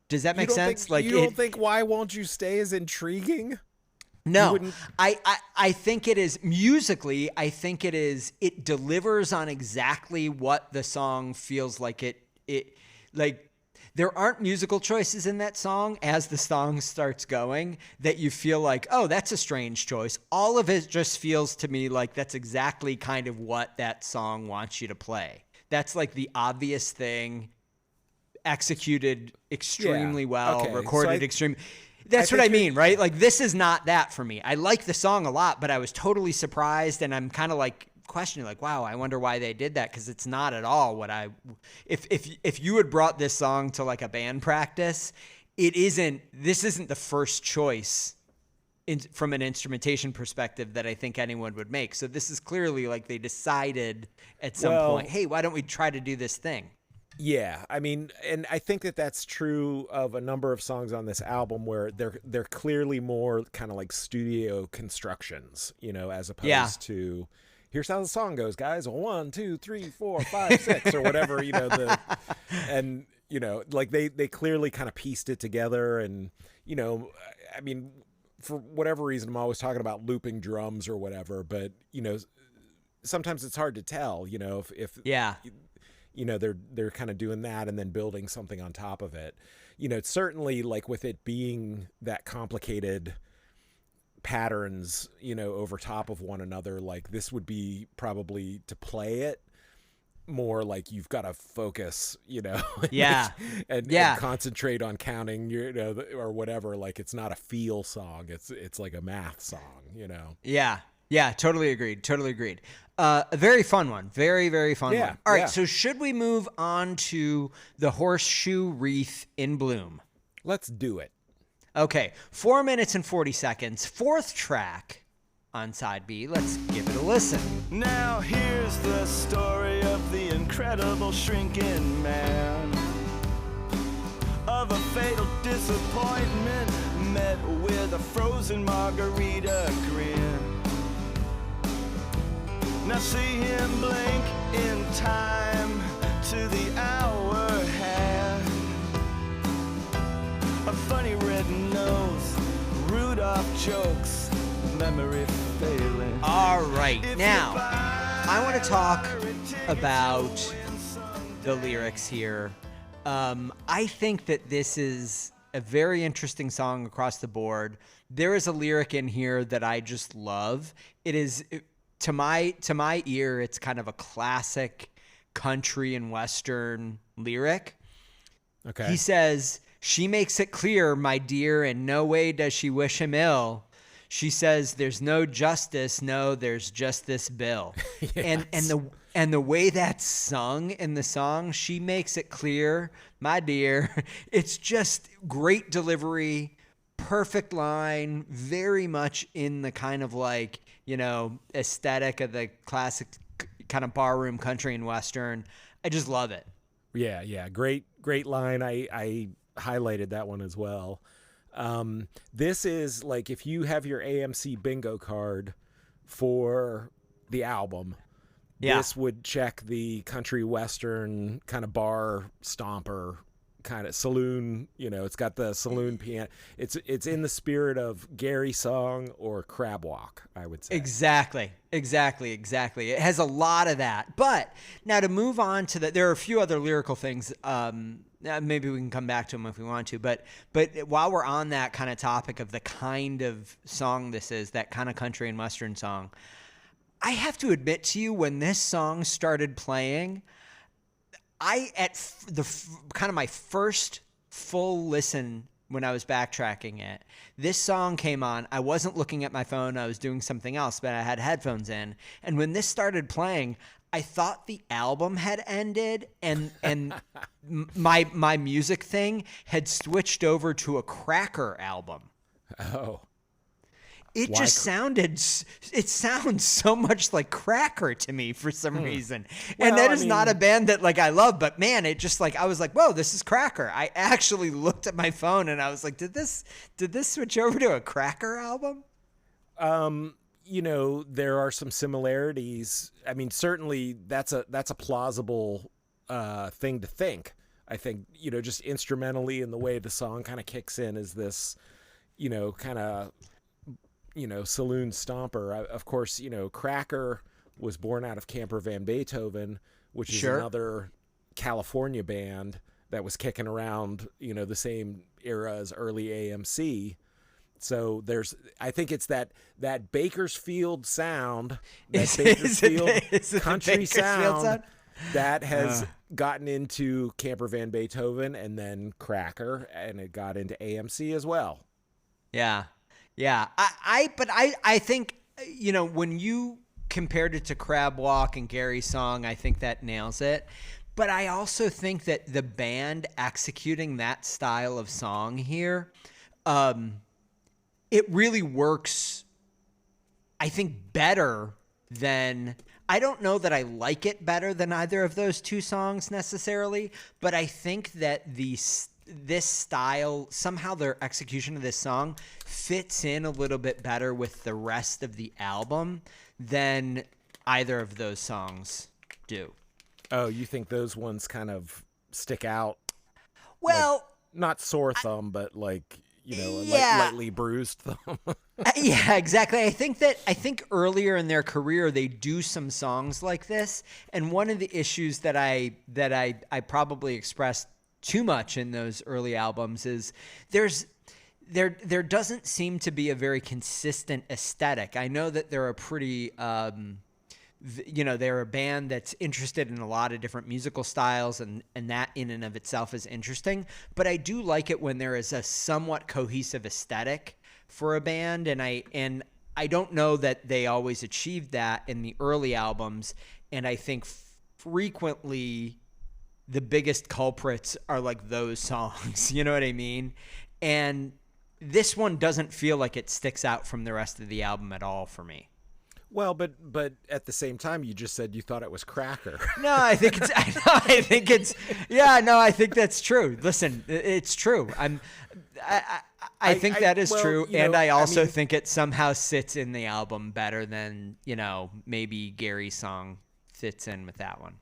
Does that make sense? You don't think Why Won't You Stay is intriguing? No, I think it is musically. I think it delivers on exactly what the song feels like. there aren't musical choices in that song as the song starts going that you feel like, oh, that's a strange choice. All of it just feels to me like that's exactly kind of what that song wants you to play. That's like the obvious thing, executed extremely well, Okay. recorded So extremely. That's what I think mean, right? Like, this is not that for me. I like the song a lot, but I was totally surprised, and I'm kind of like questioning, like, wow, I wonder why they did that, because it's not at all what I. If you had brought this song to like a band practice, this isn't the first choice from an instrumentation perspective that I think anyone would make. So this is clearly like they decided at some point, hey, why don't we try to do this thing? Yeah, I mean, and I think that that's true of a number of songs on this album where they're clearly more kind of like studio constructions, as opposed to here's how the song goes, guys. 1, 2, 3, 4, 5, 6, or whatever, and like they clearly kind of pieced it together, and I mean, for whatever reason, I'm always talking about looping drums or whatever, but sometimes it's hard to tell, if they're kind of doing that and then building something on top of it. It's certainly like with it being that complicated patterns, over top of one another, like this would be probably to play it more like you've got to focus, and concentrate on counting, or whatever. Like it's not a feel song. It's like a math song, Yeah. Yeah, totally agreed. A very fun one. Very, very fun one. All right, so should we move on to the Horseshoe Wreath in Bloom? Let's do it. Okay, 4 minutes and 40 seconds. Fourth track on side B. Let's give it a listen. Now here's the story of the incredible shrinking man, of a fatal disappointment met with a frozen margarita grin. Now see him blink in time to the hour hand. A funny red nose, Rudolph jokes, memory failing. All right, now I want to talk about the lyrics here. I think that this is a very interesting song across the board. There is a lyric in here that I just love. It is... To my ear, it's kind of a classic country and Western lyric. Okay. He says, she makes it clear, my dear, in no way does she wish him ill. She says, there's no justice, no, there's just this bill. Yes. And the way that's sung in the song, she makes it clear, my dear. It's just great delivery, perfect line, very much in the kind of like, aesthetic of the classic kind of barroom country and Western. I just love it. Yeah. Great line. I highlighted that one as well. This is like, if you have your AMC bingo card for the album, this would check the country Western kind of bar stomper kind of saloon, it's got the saloon piano. It's in the spirit of Gary Song or Crab Walk, I would say. Exactly. It has a lot of that. But now to move on to there are a few other lyrical things. Maybe we can come back to them if we want to. But while we're on that kind of topic of the kind of song this is, that kind of country and Western song, I have to admit to you, when this song started playing, at the kind of my first full listen when I was backtracking it, this song came on. I wasn't looking at my phone. I was doing something else, but I had headphones in. And when this started playing, I thought the album had ended and my music thing had switched over to a Cracker album. Oh. It just sounds so much like Cracker to me for some reason. Well, and that is not a band that like I love, but man, it just like, I was like, whoa, this is Cracker. I actually looked at my phone and I was like, did this switch over to a Cracker album? There are some similarities. I mean, certainly that's a plausible thing to think. I think, just instrumentally, and the way the song kind of kicks in is this, kind of, saloon stomper. Of course, Cracker was born out of Camper Van Beethoven, which is another California band that was kicking around, the same era as early AMC. So I think it's that Bakersfield sound, that Bakersfield country sound that has gotten into Camper Van Beethoven and then Cracker, and it got into AMC as well. Yeah. Yeah. I think, when you compared it to Crab Walk and Gary's Song, I think that nails it. But I also think that the band executing that style of song here, it really works, I think, better than... I don't know that I like it better than either of those two songs necessarily, but I think that this style, somehow their execution of this song fits in a little bit better with the rest of the album than either of those songs do. Oh, you think those ones kind of stick out? Well, like, not sore thumb, but like, lightly bruised thumb. Yeah, exactly. I think earlier in their career they do some songs like this, and one of the issues that I probably expressed too much in those early albums is there doesn't seem to be a very consistent aesthetic. I know that they're a pretty they're a band that's interested in a lot of different musical styles, and that in and of itself is interesting. But I do like it when there is a somewhat cohesive aesthetic for a band, and I don't know that they always achieved that in the early albums, and I think frequently the biggest culprits are like those songs, you know what I mean? And this one doesn't feel like it sticks out from the rest of the album at all for me. Well, but at the same time, you just said you thought it was Cracker. No, I think that's true. Listen, it's true. I think that is true, and I also think it somehow sits in the album better than maybe Gary's Song fits in with that one.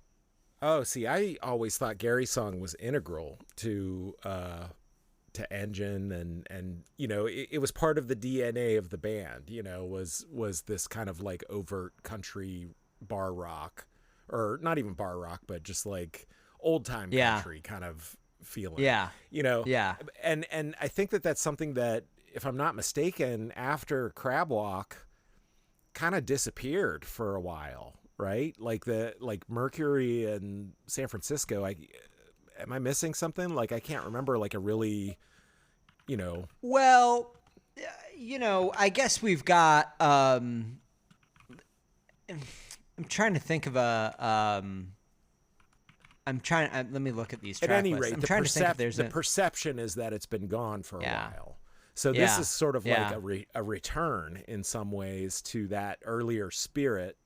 Oh, see, I always thought Gary's Song was integral to Engine, and it was part of the DNA of the band. Was this kind of like overt country bar rock, or not even bar rock, but just like old time country kind of feeling. Yeah. Yeah. And I think that that's something that, if I'm not mistaken, after Crab Walk kind of disappeared for a while, right? Like Mercury and San Francisco. Am I missing something? Like, I can't remember like a really, Well, I guess we've got, I'm trying to think of let me look at these track At any lists. rate, I'm trying to think if there's the perception is that it's been gone for a while. So this Yeah. is sort of Yeah. like a return in some ways to that earlier spirit,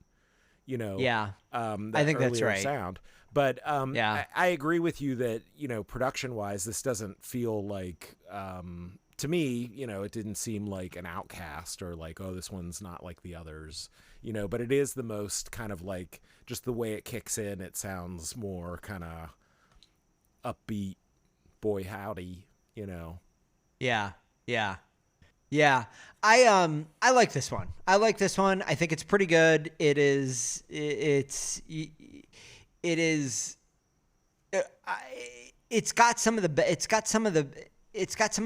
Yeah. that I think that's earlier right. sound. But Yeah. I agree with you that, production-wise, this doesn't feel like, to me, it didn't seem like an outcast or like, oh, this one's not like the others, but it is the most kind of like, just the way it kicks in, it sounds more kind of upbeat, boy howdy, Yeah. Yeah. Yeah. I like this one. I think it's pretty good. It's got some of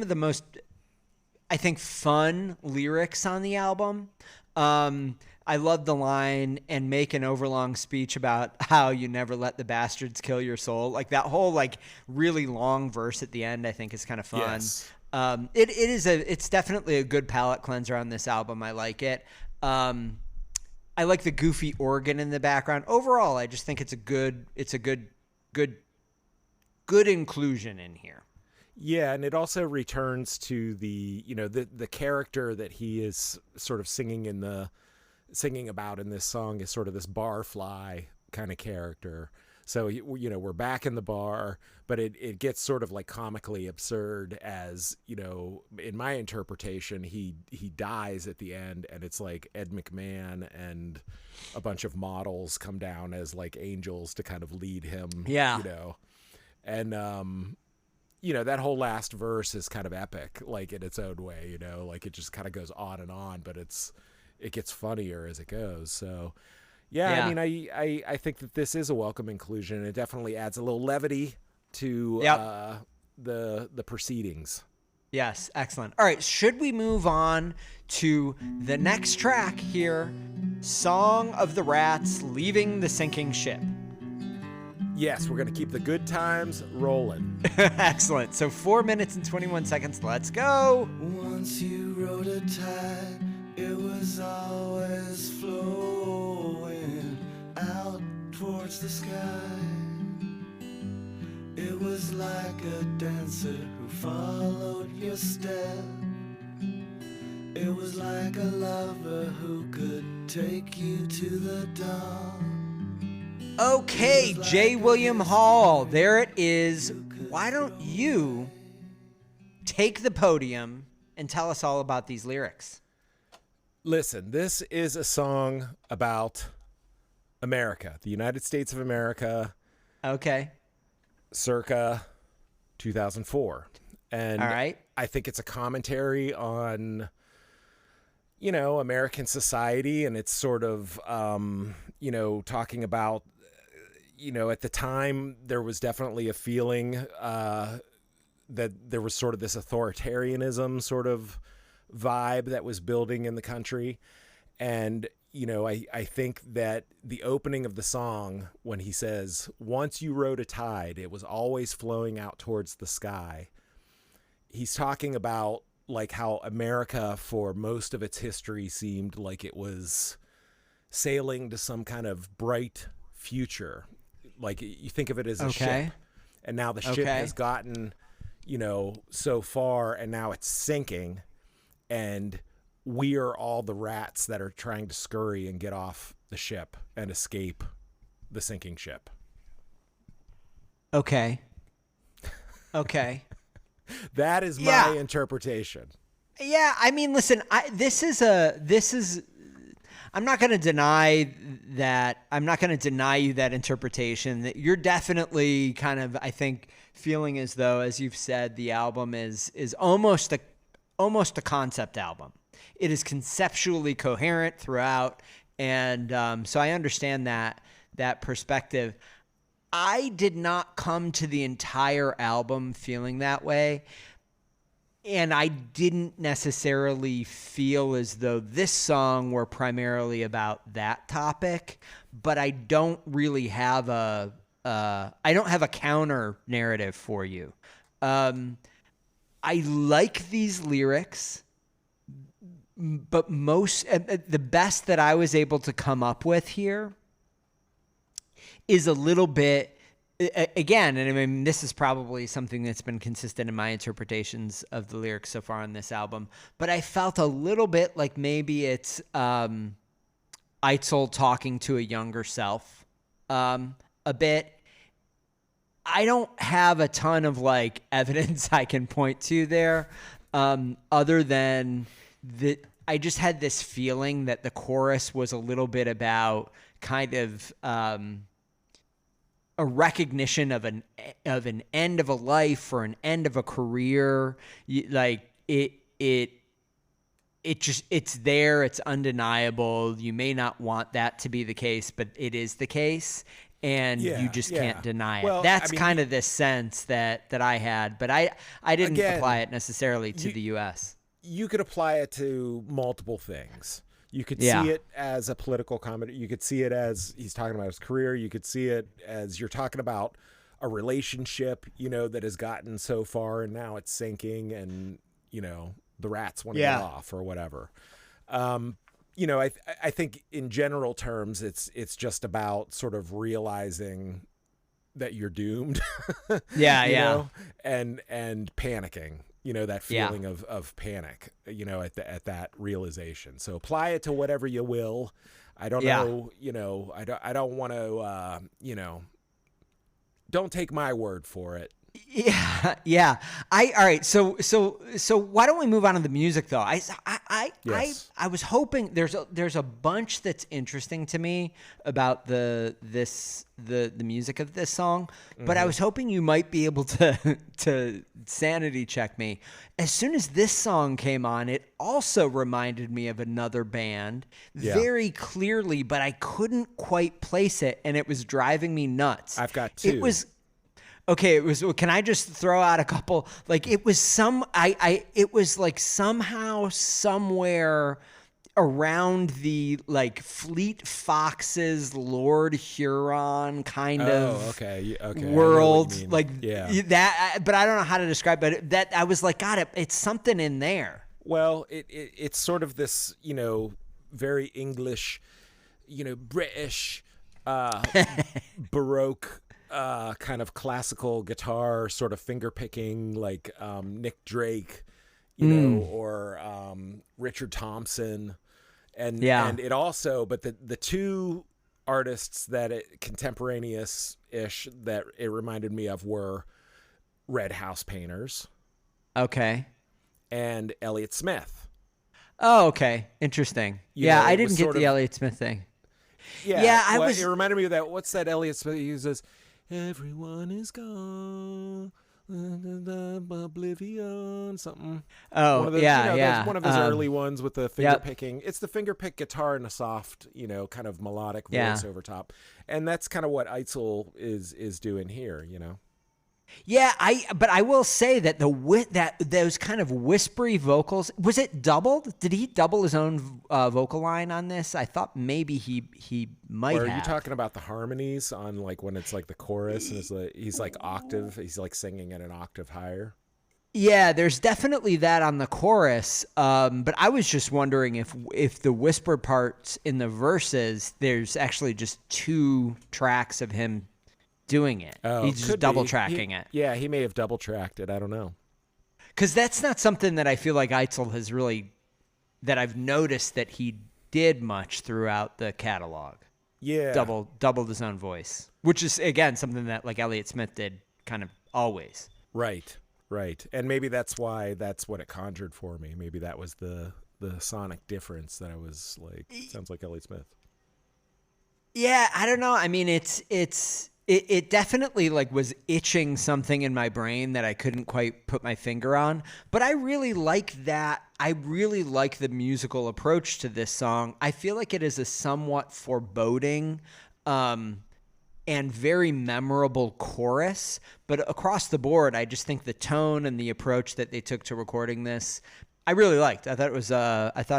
the most, I think, fun lyrics on the album. I love the line, "and make an overlong speech about how you never let the bastards kill your soul." Like that whole like really long verse at the end, I think is kind of fun. Yes. It's definitely a good palate cleanser on this album. I like it. I like the goofy organ in the background. Overall, I just think it's a good inclusion in here. Yeah, and it also returns to the the character that he is sort of singing about in this song is sort of this barfly kind of character. So we're back in the bar, but it gets sort of like comically absurd as in my interpretation, he dies at the end, and it's like Ed McMahon and a bunch of models come down as like angels to kind of lead him. Yeah. And that whole last verse is kind of epic, like in its own way, like it just kind of goes on and on, but it gets funnier as it goes. So yeah. I mean, I think that this is a welcome inclusion. It definitely adds a little levity to the proceedings. Yes, excellent. All right, should we move on to the next track here? Song of the Rats, Leaving the Sinking Ship. Yes, we're going to keep the good times rolling. Excellent. So 4 minutes and 21 seconds. Let's go. Once you rode a tide, it was always flowing out towards the sky. It was like a dancer who followed your step. It was like a lover who could take you to the dawn. Okay, J. William Hall, there it is. Why don't you take the podium and tell us all about these lyrics? Listen, this is a song about America, the United States of America. Okay. Circa 2004. And all right. I think it's a commentary on, you know, American society, and it's sort of, you know, talking about, you know, at the time there was definitely a feeling that there was sort of this authoritarianism sort of vibe that was building in the country. And, you know, I think that the opening of the song, when he says, once you rode a tide, it was always flowing out towards the sky. He's talking about like how America for most of its history seemed like it was sailing to some kind of bright future. Like you think of it as a ship, and now the ship has gotten, you know, so far, and now it's sinking, and we are all the rats that are trying to scurry and get off the ship and escape the sinking ship. Okay. Okay. That is my interpretation. Yeah, I mean, listen, I'm not going to deny that. I'm not going to deny you that interpretation. That you're definitely kind of, I think, feeling as though, as you've said, the album is almost a concept album. It is conceptually coherent throughout, and so I understand that perspective. I did not come to the entire album feeling that way. And I didn't necessarily feel as though this song were primarily about that topic, but I don't really have a counter narrative for you. I like these lyrics, but the best that I was able to come up with here is a little bit, again, and I mean, this is probably something that's been consistent in my interpretations of the lyrics so far on this album, but I felt a little bit like maybe it's Eitzel talking to a younger self a bit. I don't have a ton of like evidence I can point to there other than that I just had this feeling that the chorus was a little bit about kind of a recognition of an end of a life or an end of a career. Like it's there. It's undeniable. You may not want that to be the case, but it is the case, and you just can't deny it. Well, That's kind of this sense that I had, but I didn't apply it necessarily to the U.S. You could apply it to multiple things. You could see it as a political comedy. You could see it as he's talking about his career. You could see it as you're talking about a relationship, you know, that has gotten so far and now it's sinking, and, you know, the rats want to get off or whatever. You know, I think in general terms, it's just about sort of realizing that you're doomed. You know, and panicking. You know, that feeling of panic, you know, at that realization. So apply it to whatever you will. I don't know, you know, I don't want to, you know, don't take my word for it. Yeah. All right. So why don't we move on to the music though? I was hoping there's a bunch that's interesting to me about the music of this song, but I was hoping you might be able to sanity check me. As soon as this song came on, it also reminded me of another band very clearly, but I couldn't quite place it, and it was driving me nuts. I've got two. Okay, it was. Can I just throw out a couple? Like it was some. It was like somehow somewhere around the like Fleet Foxes, Lord Huron kind of okay. world, like yeah. that. But I don't know how to describe it. That I was like, God, it's something in there. Well, it's sort of this, very English, British, Baroque. Kind of classical guitar, sort of finger picking, like Nick Drake, or Richard Thompson, and it also. But the two artists that contemporaneous-ish that it reminded me of were Red House Painters, okay, and Elliott Smith. Oh, okay, interesting. I didn't get the Elliott Smith thing. Yeah, it reminded me of that. What's that Elliott Smith uses? Everyone is gone, oblivion, something. Oh, one of his early ones with the finger picking. It's the finger pick guitar and a soft, kind of melodic voice over top, and that's kind of what Eitzel is doing here, Yeah, but I will say that those kind of whispery vocals, was it doubled? Did he double his own vocal line on this? I thought maybe he might have. Are you talking about the harmonies on like when it's like the chorus and he's like octave, he's like singing at an octave higher? Yeah, there's definitely that on the chorus. But I was just wondering if the whisper parts in the verses, there's actually just 2 tracks of him doing it. He's just double tracking it. Yeah, he may have double tracked it. I don't know. Because that's not something that I feel like Eitzel has really, that I've noticed that he did much throughout the catalog. Yeah. Doubled his own voice, which is, again, something that like Elliott Smith did kind of always. Right. And maybe that's what it conjured for me. Maybe that was the sonic difference that I was like, sounds like Elliott Smith. Yeah, I don't know. I mean, it definitely like was itching something in my brain that I couldn't quite put my finger on, but I really like that. I really like the musical approach to this song. I feel like it is a somewhat foreboding and very memorable chorus, but across the board, I just think the tone and the approach that they took to recording this, I really liked. I thought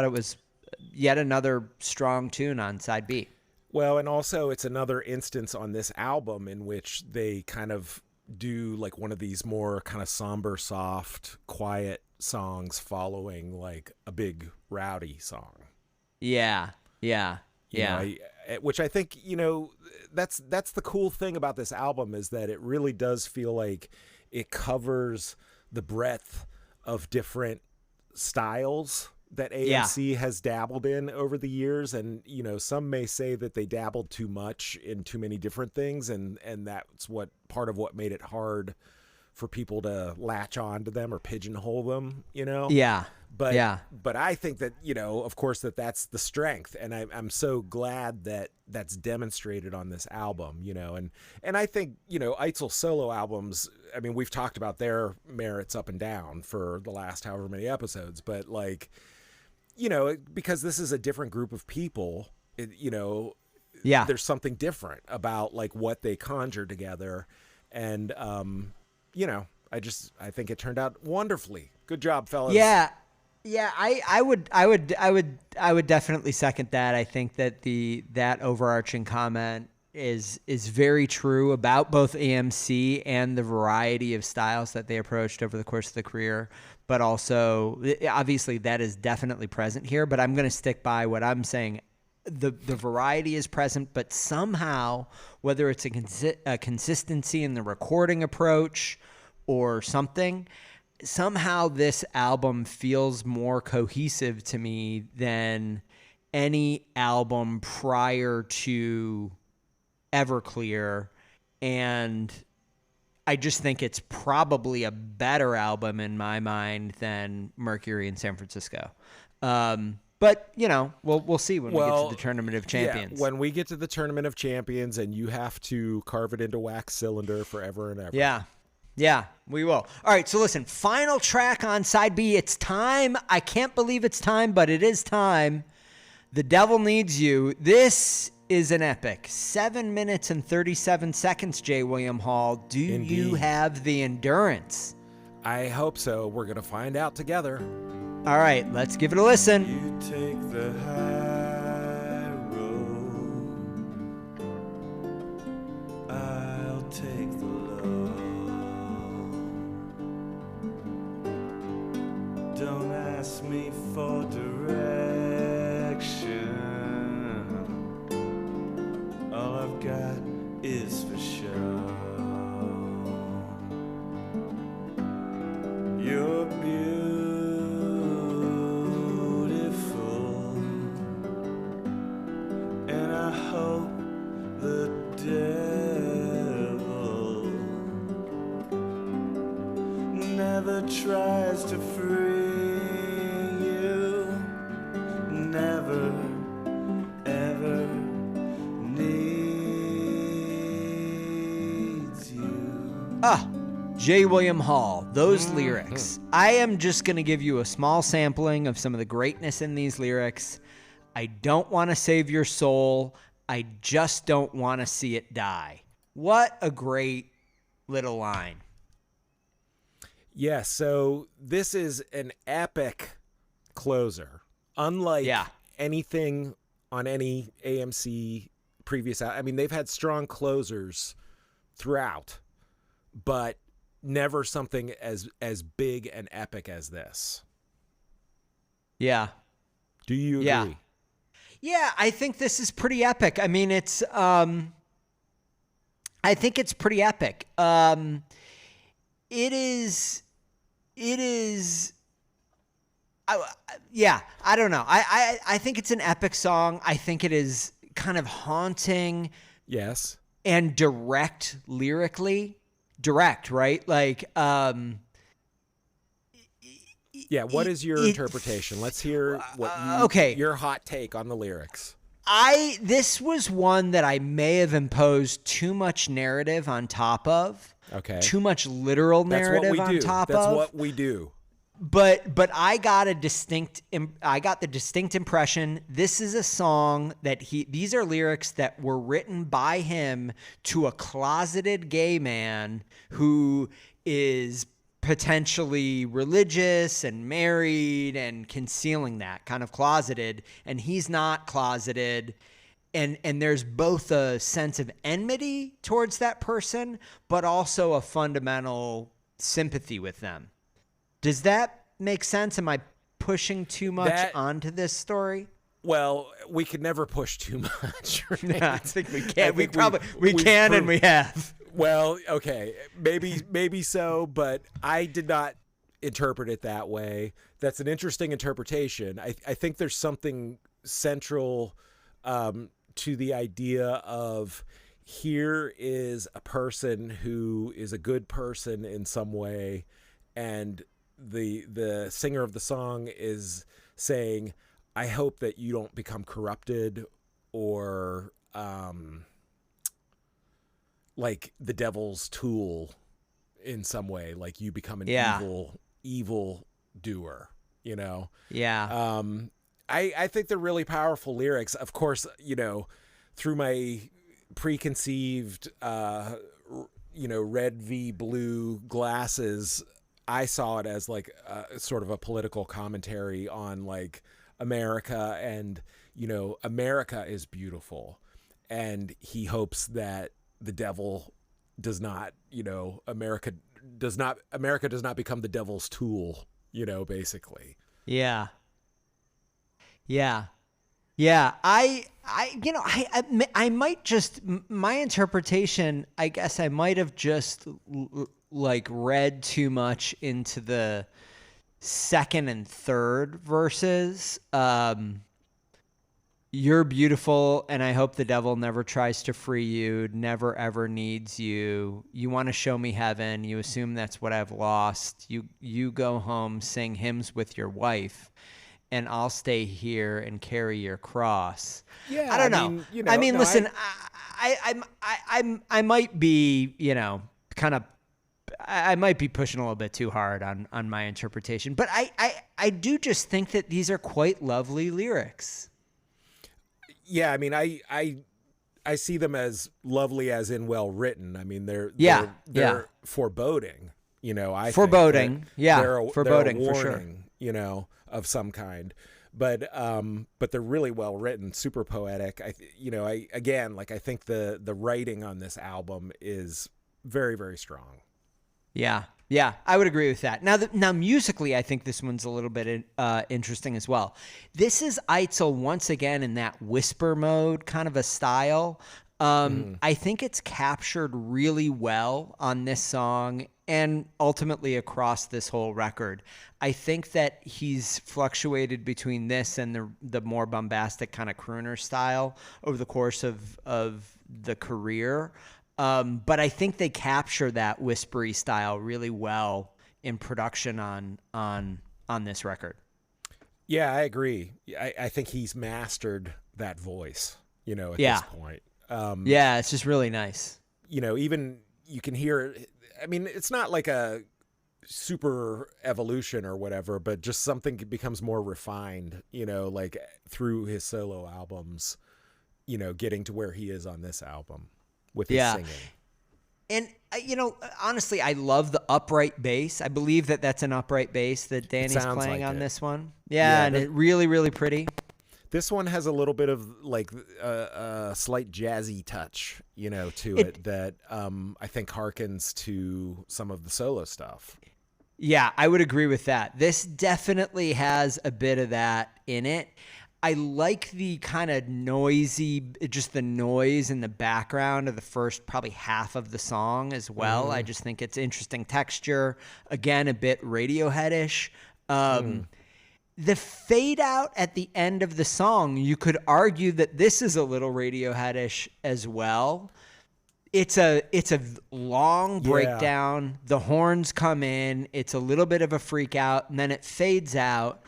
it was yet another strong tune on side B. Well, and also it's another instance on this album in which they kind of do like one of these more kind of somber, soft, quiet songs following like a big rowdy song. Yeah. Which I think, that's the cool thing about this album is that it really does feel like it covers the breadth of different styles that ANC has dabbled in over the years. And, some may say that they dabbled too much in too many different things. And that's part of what made it hard for people to latch on to them or pigeonhole them, Yeah. But I think that, of course, that's the strength. And I'm so glad that that's demonstrated on this album, and I think, Eitzel's solo albums, I mean, we've talked about their merits up and down for the last however many episodes, but like, because this is a different group of people, there's something different about like what they conjure together. And, I think it turned out wonderfully. Good job, fellas. Yeah. I would definitely second that. I think that that overarching comment is very true about both AMC and the variety of styles that they approached over the course of the career. But also, obviously, that is definitely present here. But I'm going to stick by what I'm saying. The variety is present, but somehow, whether it's a consistency in the recording approach or something, somehow this album feels more cohesive to me than any album prior to Everclear. And I just think it's probably a better album in my mind than Mercury in San Francisco. But, we'll see when we get to the Tournament of Champions. Yeah, when we get to the Tournament of Champions and you have to carve it into wax cylinder forever and ever. Yeah, we will. All right, so listen, final track on side B. It's time. I can't believe it's time, but it is time. The Devil Needs You. This is an epic. 7 minutes and 37 seconds, J. William Hall. Do you have the endurance? I hope so. We're going to find out together. All right, let's give it a listen. You take the high road, I'll take the low. Don't ask me for direction, all I've got is for show. You're beautiful, and I hope the devil never tries to free you, never, ever needs you. J. William Hall, those lyrics. I am just going to give you a small sampling of some of the greatness in these lyrics. I don't want to save your soul. I just don't want to see it die. What a great little line. Yeah, so this is an epic closer. Unlike anything on any AMC previous... I mean, they've had strong closers throughout, but never something as big and epic as this. Yeah. Do you agree? Yeah, I think this is pretty epic. I mean, it's I think it's pretty epic. It is I don't know. I think it's an epic song. I think it is kind of haunting. Yes. And direct lyrically. Direct, right? Like, yeah, what is your interpretation? Let's hear what your hot take on the lyrics. This was one that I may have imposed too much narrative on top of. Okay. Too much literal narrative on top of. That's what we do. But I got the distinct impression this is a song that these are lyrics that were written by him to a closeted gay man who is potentially religious and married and concealing that, kind of closeted, and he's not closeted. And there's both a sense of enmity towards that person, but also a fundamental sympathy with them. Does that make sense? Am I pushing too much onto this story? Well, we could never push too much. Right? No, I think we can. We can and we have. Well, okay, maybe so, but I did not interpret it that way. That's an interesting interpretation. I think there's something central to the idea of here is a person who is a good person in some way, and the singer of the song is saying, I hope that you don't become corrupted or like the devil's tool in some way, like you become an evil doer, you know? Yeah. I think they're really powerful lyrics. Of course, you know, through my preconceived, red v blue glasses, I saw it as like sort of a political commentary on like America, and, you know, America is beautiful, and he hopes that the devil does not, you know, America does not become the devil's tool, you know, basically. Yeah. I might just, my interpretation, I guess I might have just like read too much into the second and third verses. You're beautiful, and I hope the devil never tries to free you, never ever needs you. You want to show me heaven. You assume that's what I've lost. You go home, sing hymns with your wife, and I'll stay here and carry your cross. Yeah, I don't know. Listen, I might be, you know, kind of, I might be pushing a little bit too hard on my interpretation, but I do just think that these are quite lovely lyrics. Yeah, I mean, I I see them as lovely, as in well written. I mean, they're foreboding. You know, foreboding. Foreboding for sure. You know, of some kind. But they're really well written, super poetic. I think the writing on this album is very, very strong. Yeah, I would agree with that. Now musically, I think this one's a little bit interesting as well. This is Eitzel once again in that whisper mode kind of a style. I think it's captured really well on this song and ultimately across this whole record. I think that he's fluctuated between this and the more bombastic kind of crooner style over the course of the career. But I think they capture that whispery style really well in production on this record. Yeah, I agree. I think he's mastered that voice, you know, at this point. Yeah, it's just really nice. You know, even you can hear, I mean, it's not like a super evolution or whatever, but just something becomes more refined, you know, like through his solo albums, you know, getting to where he is on this album with his singing. And, you know, honestly, I love the upright bass. I believe that that's an upright bass that Danny's playing like on this one. Yeah, and it really, really pretty. This one has a little bit of like a slight jazzy touch, you know, to it that I think harkens to some of the solo stuff. Yeah, I would agree with that. This definitely has a bit of that in it. I like the kind of noisy, just the noise in the background of the first probably half of the song as well. I just think it's interesting texture. Again, a bit Radiohead-ish. The fade out at the end of the song, you could argue that this is a little Radiohead-ish as well. It's a long breakdown. The horns come in. It's a little bit of a freak out, and then it fades out.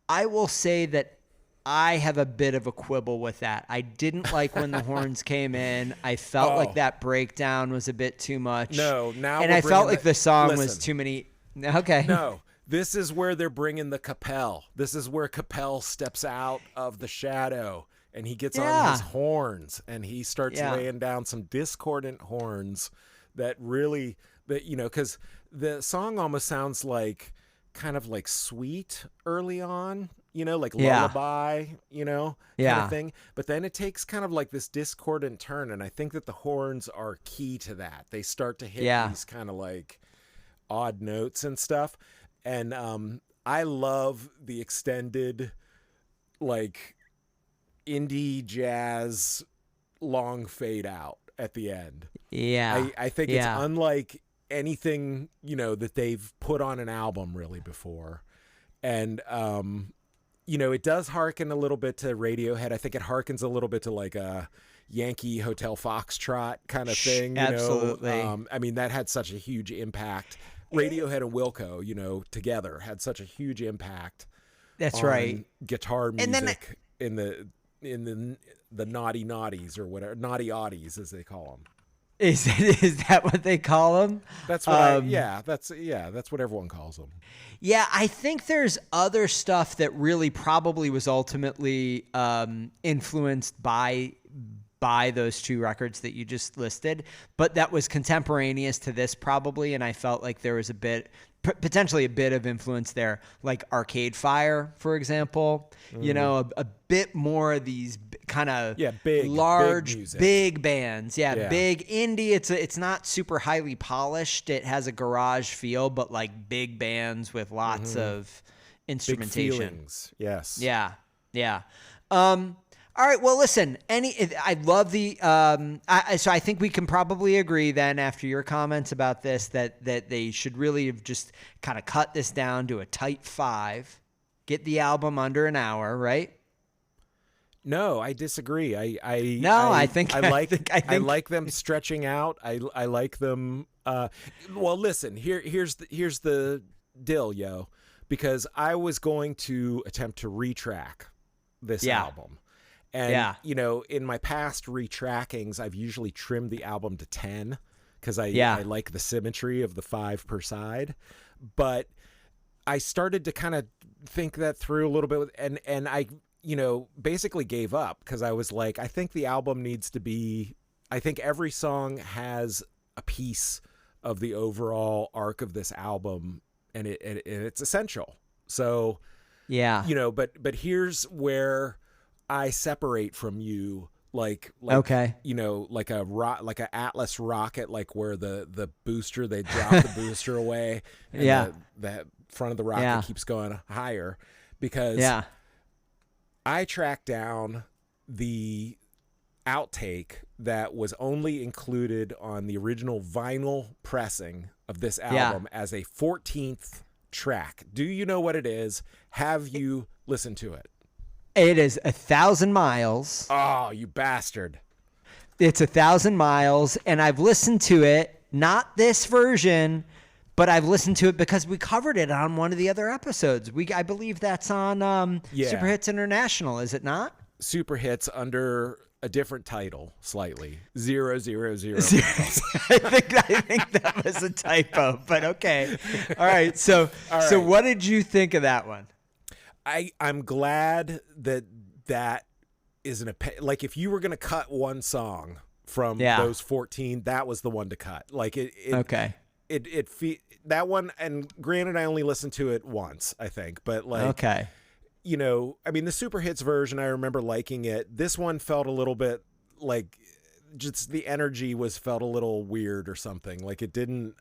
I will say that I have a bit of a quibble with that. I didn't like when the horns came in. I felt like that breakdown was a bit too much. And I felt like the song was too many. Okay. No, this is where they're bringing the Capel. This is where Capel steps out of the shadow and he gets on his horns and he starts laying down some discordant horns that really, you know, because the song almost sounds like kind of like sweet early on, you know, like lullaby, you know, kind of thing. But then it takes kind of like this discordant turn. And I think that the horns are key to that. They start to hit these kind of like odd notes and stuff. And I love the extended like indie jazz long fade out at the end. I think it's unlike anything, you know, that they've put on an album really before. And you know, it does harken a little bit to Radiohead. I think it harkens a little bit to like a Yankee Hotel Foxtrot kind of thing. Absolutely. I mean, that had such a huge impact. Radiohead and Wilco, you know, together had such a huge impact. That's right. Guitar music in the naughty naughties or whatever, naughty oddies as they call them. Is that what they call them? That's what that's what everyone calls them. Yeah, I think there's other stuff that really probably was ultimately influenced by those two records that you just listed, but that was contemporaneous to this probably, and I felt like there was potentially a bit of influence there, like Arcade Fire, for example. You know, a bit more of these kind of big, large, big bands. Big indie. It's not super highly polished. It has a garage feel, but like big bands with lots of instrumentation. Big feelings. Yes. Yeah. All right. Well, listen. I love the. So I think we can probably agree then, after your comments about this, that they should really have just kind of cut this down to a tight 5, get the album under an hour, right? No, I disagree. I like them stretching out. I like them. Well, listen. Here's the deal, yo. Because I was going to attempt to retrack this album. And, you know, in my past retrackings, I've usually trimmed the album to 10 because I like the symmetry of the 5 per side. But I started to kind of think that through a little bit. And basically gave up because I was like, I think the album needs to be, I think every song has a piece of the overall arc of this album, and it's essential. So, yeah, but here's where I separate from you. Like okay, like a Atlas rocket, like where the booster, they drop the booster away, and the front of the rocket keeps going higher, because I tracked down the outtake that was only included on the original vinyl pressing of this album as a 14th track. Do you know what it is? Have you listened to it? It is 1,000 miles. Oh, you bastard. It's 1,000 miles, and I've listened to it, not this version, but I've listened to it because we covered it on one of the other episodes. I believe that's on Super Hits International, is it not? Super Hits under a different title, slightly. 000. I think that was a typo, but okay. All right. So what did you think of that one? I'm glad that is like, if you were going to cut one song from those 14, that was the one to cut. Like that one, and granted, I only listened to it once, I think, but like, I mean, the Super Hits version, I remember liking it. This one felt a little bit like, just the energy felt a little weird or something. Like it didn't,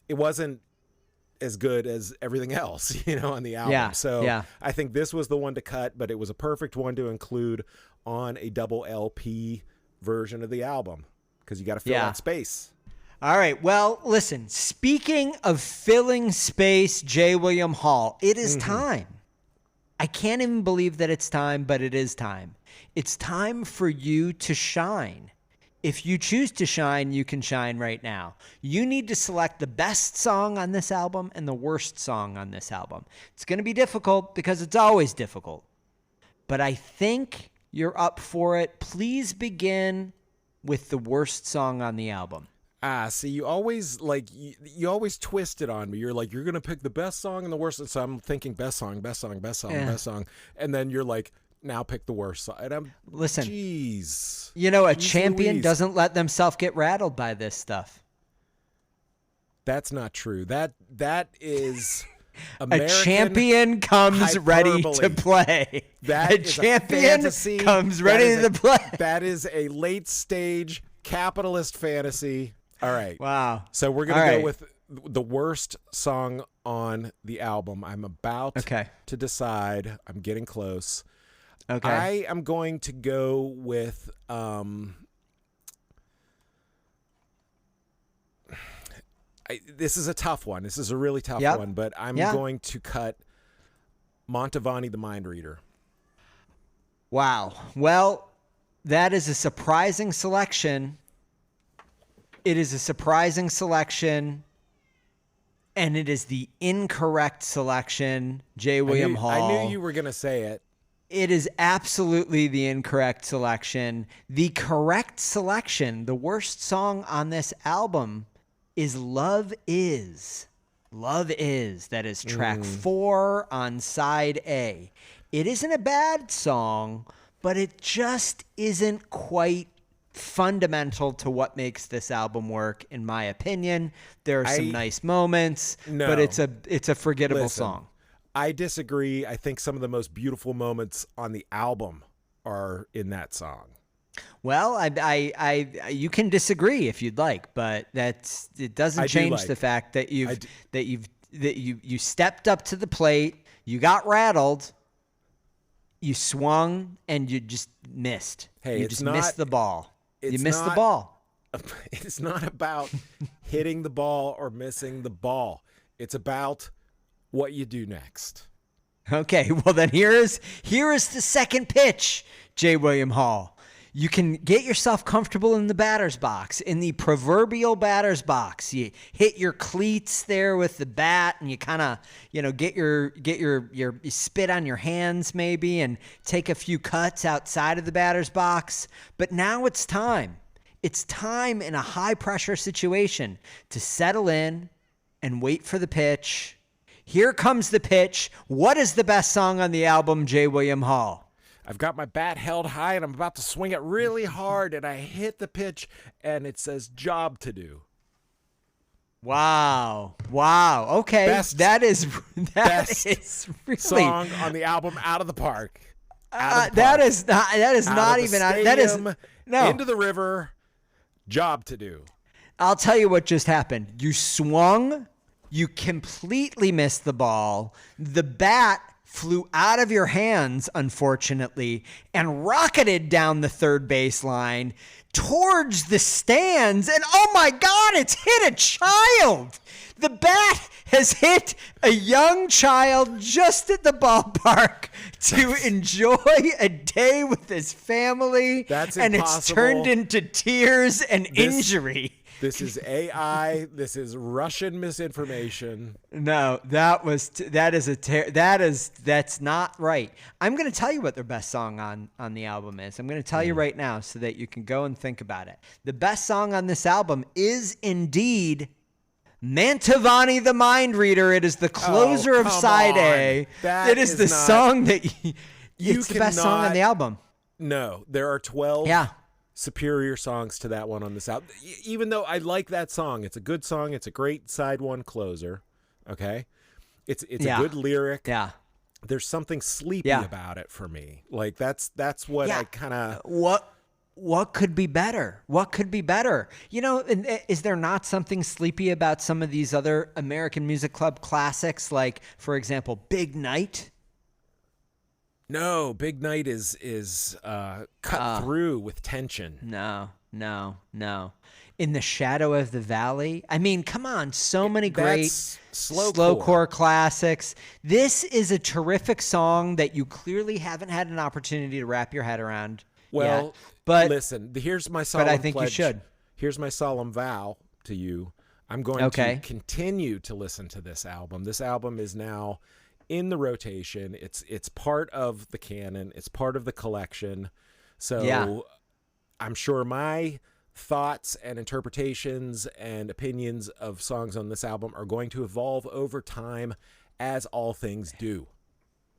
it wasn't as good as everything else, on the album. So I think this was the one to cut, but it was a perfect one to include on a double LP version of the album, because you got to fill that space. All right. Well, listen, speaking of filling space, J. William Hall, it is time. I can't even believe that it's time, but it is time. It's time for you to shine. If you choose to shine, you can shine right now. You need to select the best song on this album and the worst song on this album. It's going to be difficult because it's always difficult. But I think you're up for it. Please begin with the worst song on the album. See, you always you always twist it on me. You're like, you're going to pick the best song and the worst. And so I'm thinking best song. And then you're like, now pick the worst song. And I'm, listen, jeez. Champion doesn't let themselves get rattled by this stuff. That's not true. That is a champion comes hyperbole. Ready to play. That a champion comes ready to play. That is a late stage capitalist fantasy. All right. Wow. So we're going to go with the worst song on the album. I'm about to decide. I'm getting close. Okay. I am going to go with this is a tough one. This is a really tough one, but I'm going to cut Mantovani the Mind Reader. Wow. Well, that is a surprising selection. It is a surprising selection, and it is the incorrect selection, J. William Hall. I knew you were going to say it. It is absolutely the incorrect selection. The correct selection, the worst song on this album, is Love Is. Love Is. That is track 4 on side A. It isn't a bad song, but it just isn't quite fundamental to what makes this album work, in my opinion. There are some nice moments, but it's a forgettable song. I disagree. I think some of the most beautiful moments on the album are in that song. Well, I you can disagree if you'd like, but it doesn't change the fact that you stepped up to the plate, you got rattled, you swung, and you just missed. Hey, you just missed the ball. You missed the ball. It's not about hitting the ball or missing the ball. It's about what you do next. Okay, well then here is the second pitch, J. William Hall. You can get yourself comfortable in the batter's box, in the proverbial batter's box. You hit your cleats there with the bat, and you kind of, get your you spit on your hands maybe, and take a few cuts outside of the batter's box. But now it's time. It's time in a high pressure situation to settle in and wait for the pitch. Here comes the pitch. What is the best song on the album, J. William Hall? I've got my bat held high and I'm about to swing it really hard and I hit the pitch and it says job to do. Wow. Okay. That is really song on the album Out of the Park. That is not even that is no. Into the river, job to do. I'll tell you what just happened. You swung, you completely missed the ball. The bat flew out of your hands, unfortunately, and rocketed down the third baseline towards the stands. And oh my God, it's hit a child. The bat has hit a young child just at the ballpark to enjoy a day with his family. That's and impossible. It's turned into tears and injury. This is AI. This is Russian misinformation. No, that's not right. I'm going to tell you what their best song on the album is. I'm going to tell you right now so that you can go and think about it. The best song on this album is indeed Mantovani the Mind Reader. It is the closer of side A. It is the song that it's the best song on the album. No, there are 12 superior songs to that one on this album. Even though I like that song, it's a good song. It's a great side one closer. Okay, it's a good lyric. Yeah, there's something sleepy about it for me. Like that's what I kind of What could be better? What could be better? You know, is there not something sleepy about some of these other American Music Club classics, like, for example, Big Night? No, Big Night is cut through with tension. No. In the Shadow of the Valley. I mean, come on, so many great slowcore classics. This is a terrific song that you clearly haven't had an opportunity to wrap your head around. Well, yet. But listen, here's my solemn But I think pledge. you should. Here's my solemn vow to you. I'm going to continue to listen to this album. This album is now in the rotation. It's part of the canon. It's part of the collection. So I'm sure my thoughts and interpretations and opinions of songs on this album are going to evolve over time, as all things do.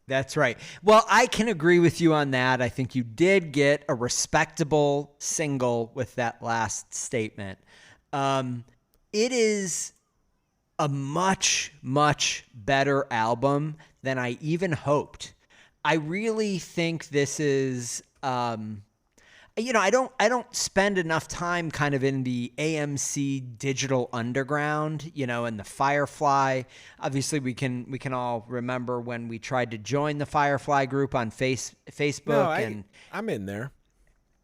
That's right. Well, I can agree with you on that. I think you did get a respectable single with that last statement. It is a much, much better album than I even hoped. I really think this is, I don't spend enough time kind of in the AMC digital underground, and the Firefly. Obviously, we can all remember when we tried to join the Firefly group on Facebook. No, I'm in there.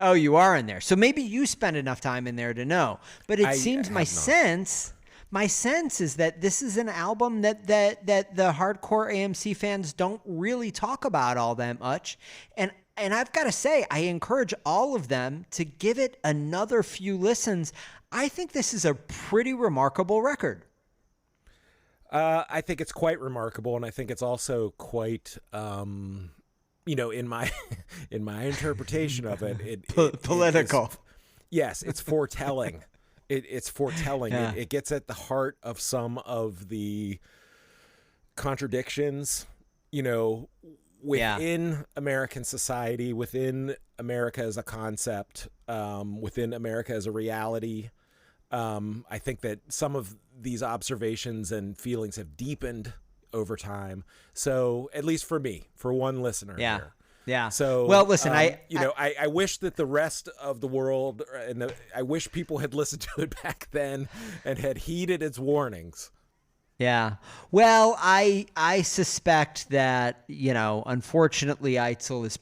Oh, you are in there. So maybe you spend enough time in there to know. But it seems my sense is that this is an album that the hardcore AMC fans don't really talk about all that much. And I've got to say, I encourage all of them to give it another few listens. I think this is a pretty remarkable record. I think it's quite remarkable, and I think it's also quite, in my interpretation of it, political. It's foretelling. It's foretelling. Yeah. It gets at the heart of some of the contradictions, within American society, within America as a concept, within America as a reality. I think that some of these observations and feelings have deepened over time. So, at least for me, for one listener here. Yeah. So, well, listen, I wish that the rest of the world, I wish people had listened to it back then and had heeded its warnings. Yeah. Well, I suspect that, unfortunately, Eitzel is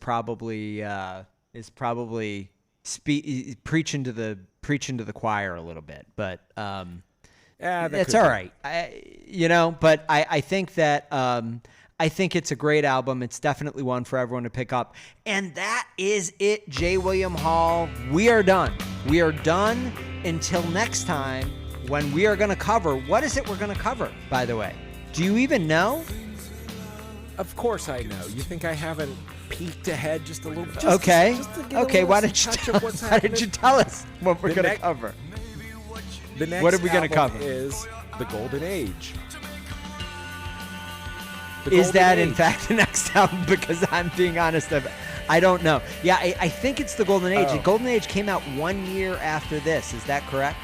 probably preaching to the choir a little bit, but that's all right. But I think that I think it's a great album. It's definitely one for everyone to pick up. And that is it, J. William Hall. We are done. We are done until next time, when we are going to cover, what is it we're going to cover, by the way? Do you even know? Of course I know. You think I haven't peeked ahead just a little bit? Okay. Why did you tell us what we're going to cover? The next what are we going to cover? Is the Golden Age. Is Golden that in Age. fact the next album? Because I'm being honest, I don't know. Yeah, I think it's the Golden Age. Oh. The Golden Age came out 1 year after this. Is that correct?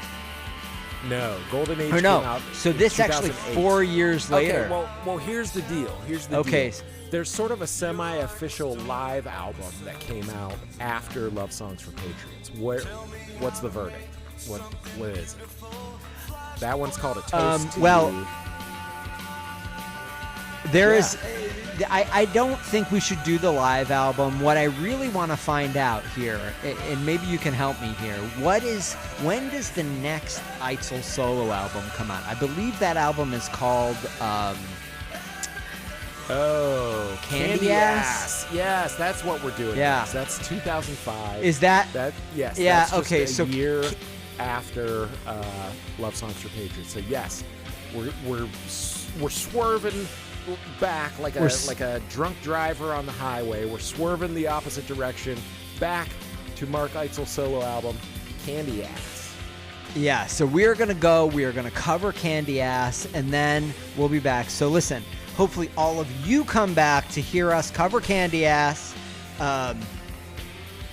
No, Golden Age Or no? came out So in this actually 2008. 4 years later. Okay, well, here's the deal. Okay. Deal. There's sort of a semi-official live album that came out after Love Songs for Patriots. What's the verdict? What is it? That one's called A Toast to well, You. There Yeah. is. I don't think we should do the live album. What I really want to find out here, and maybe you can help me here, when does the next Eitzel solo album come out? I believe that album is called Candy Ass? Yes, that's what we're doing. Yeah. next. That's 2005. Is that? Yes. Yeah, That's just okay, a so- year after Love Songs for Patriots. So yes, we're swerving back like a drunk driver on the highway. We're swerving the opposite direction back to Mark Eitzel's solo album, Candy Ass. Yeah, so we are going to cover Candy Ass, and then we'll be back. So listen, hopefully all of you come back to hear us cover Candy Ass.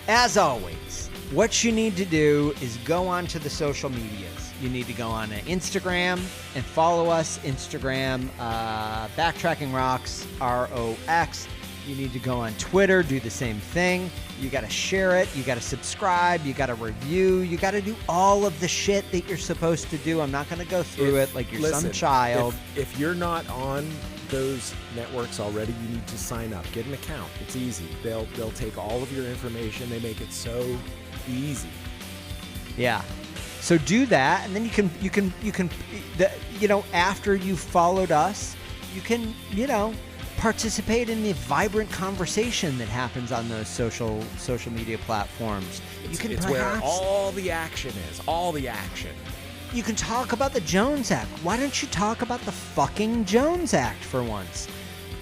As always, what you need to do is go on to the social medias. You need to go on to Instagram and follow us. Instagram, Backtracking Rocks, ROX. You need to go on Twitter, do the same thing. You got to share it. You got to subscribe. You got to review. You got to do all of the shit that you're supposed to do. I'm not going to go through it like you're some child. If you're not on those networks already, you need to sign up. Get an account. It's easy. They'll take all of your information. They make it so easy. Yeah. So do that, and then you can after you've followed us, you can participate in the vibrant conversation that happens on those social media platforms. It's where all the action is. All the action. You can talk about the Jones Act. Why don't you talk about the fucking Jones Act for once?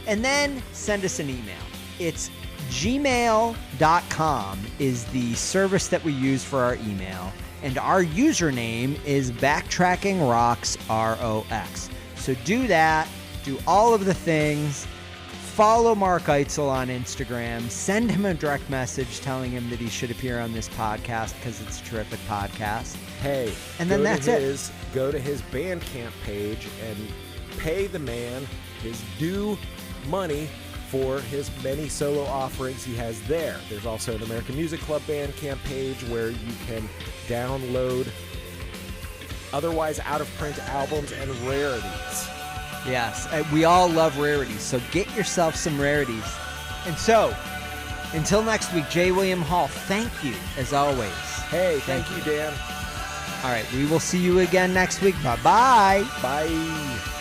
And then send us an email. It's gmail.com is the service that we use for our email. And our username is BacktrackingRocksROX. So do that. Do all of the things. Follow Mark Eitzel on Instagram. Send him a direct message telling him that he should appear on this podcast because it's a terrific podcast. Hey, and then that's it. Go to his Bandcamp page and pay the man his due money for his many solo offerings he has there. There's also an American Music Club Bandcamp page where you can download otherwise out-of-print albums and rarities. Yes, we all love rarities, so get yourself some rarities. And so, until next week, J. William Hall, thank you, as always. Hey, thank you, Dan. All right, we will see you again next week. Bye-bye. Bye.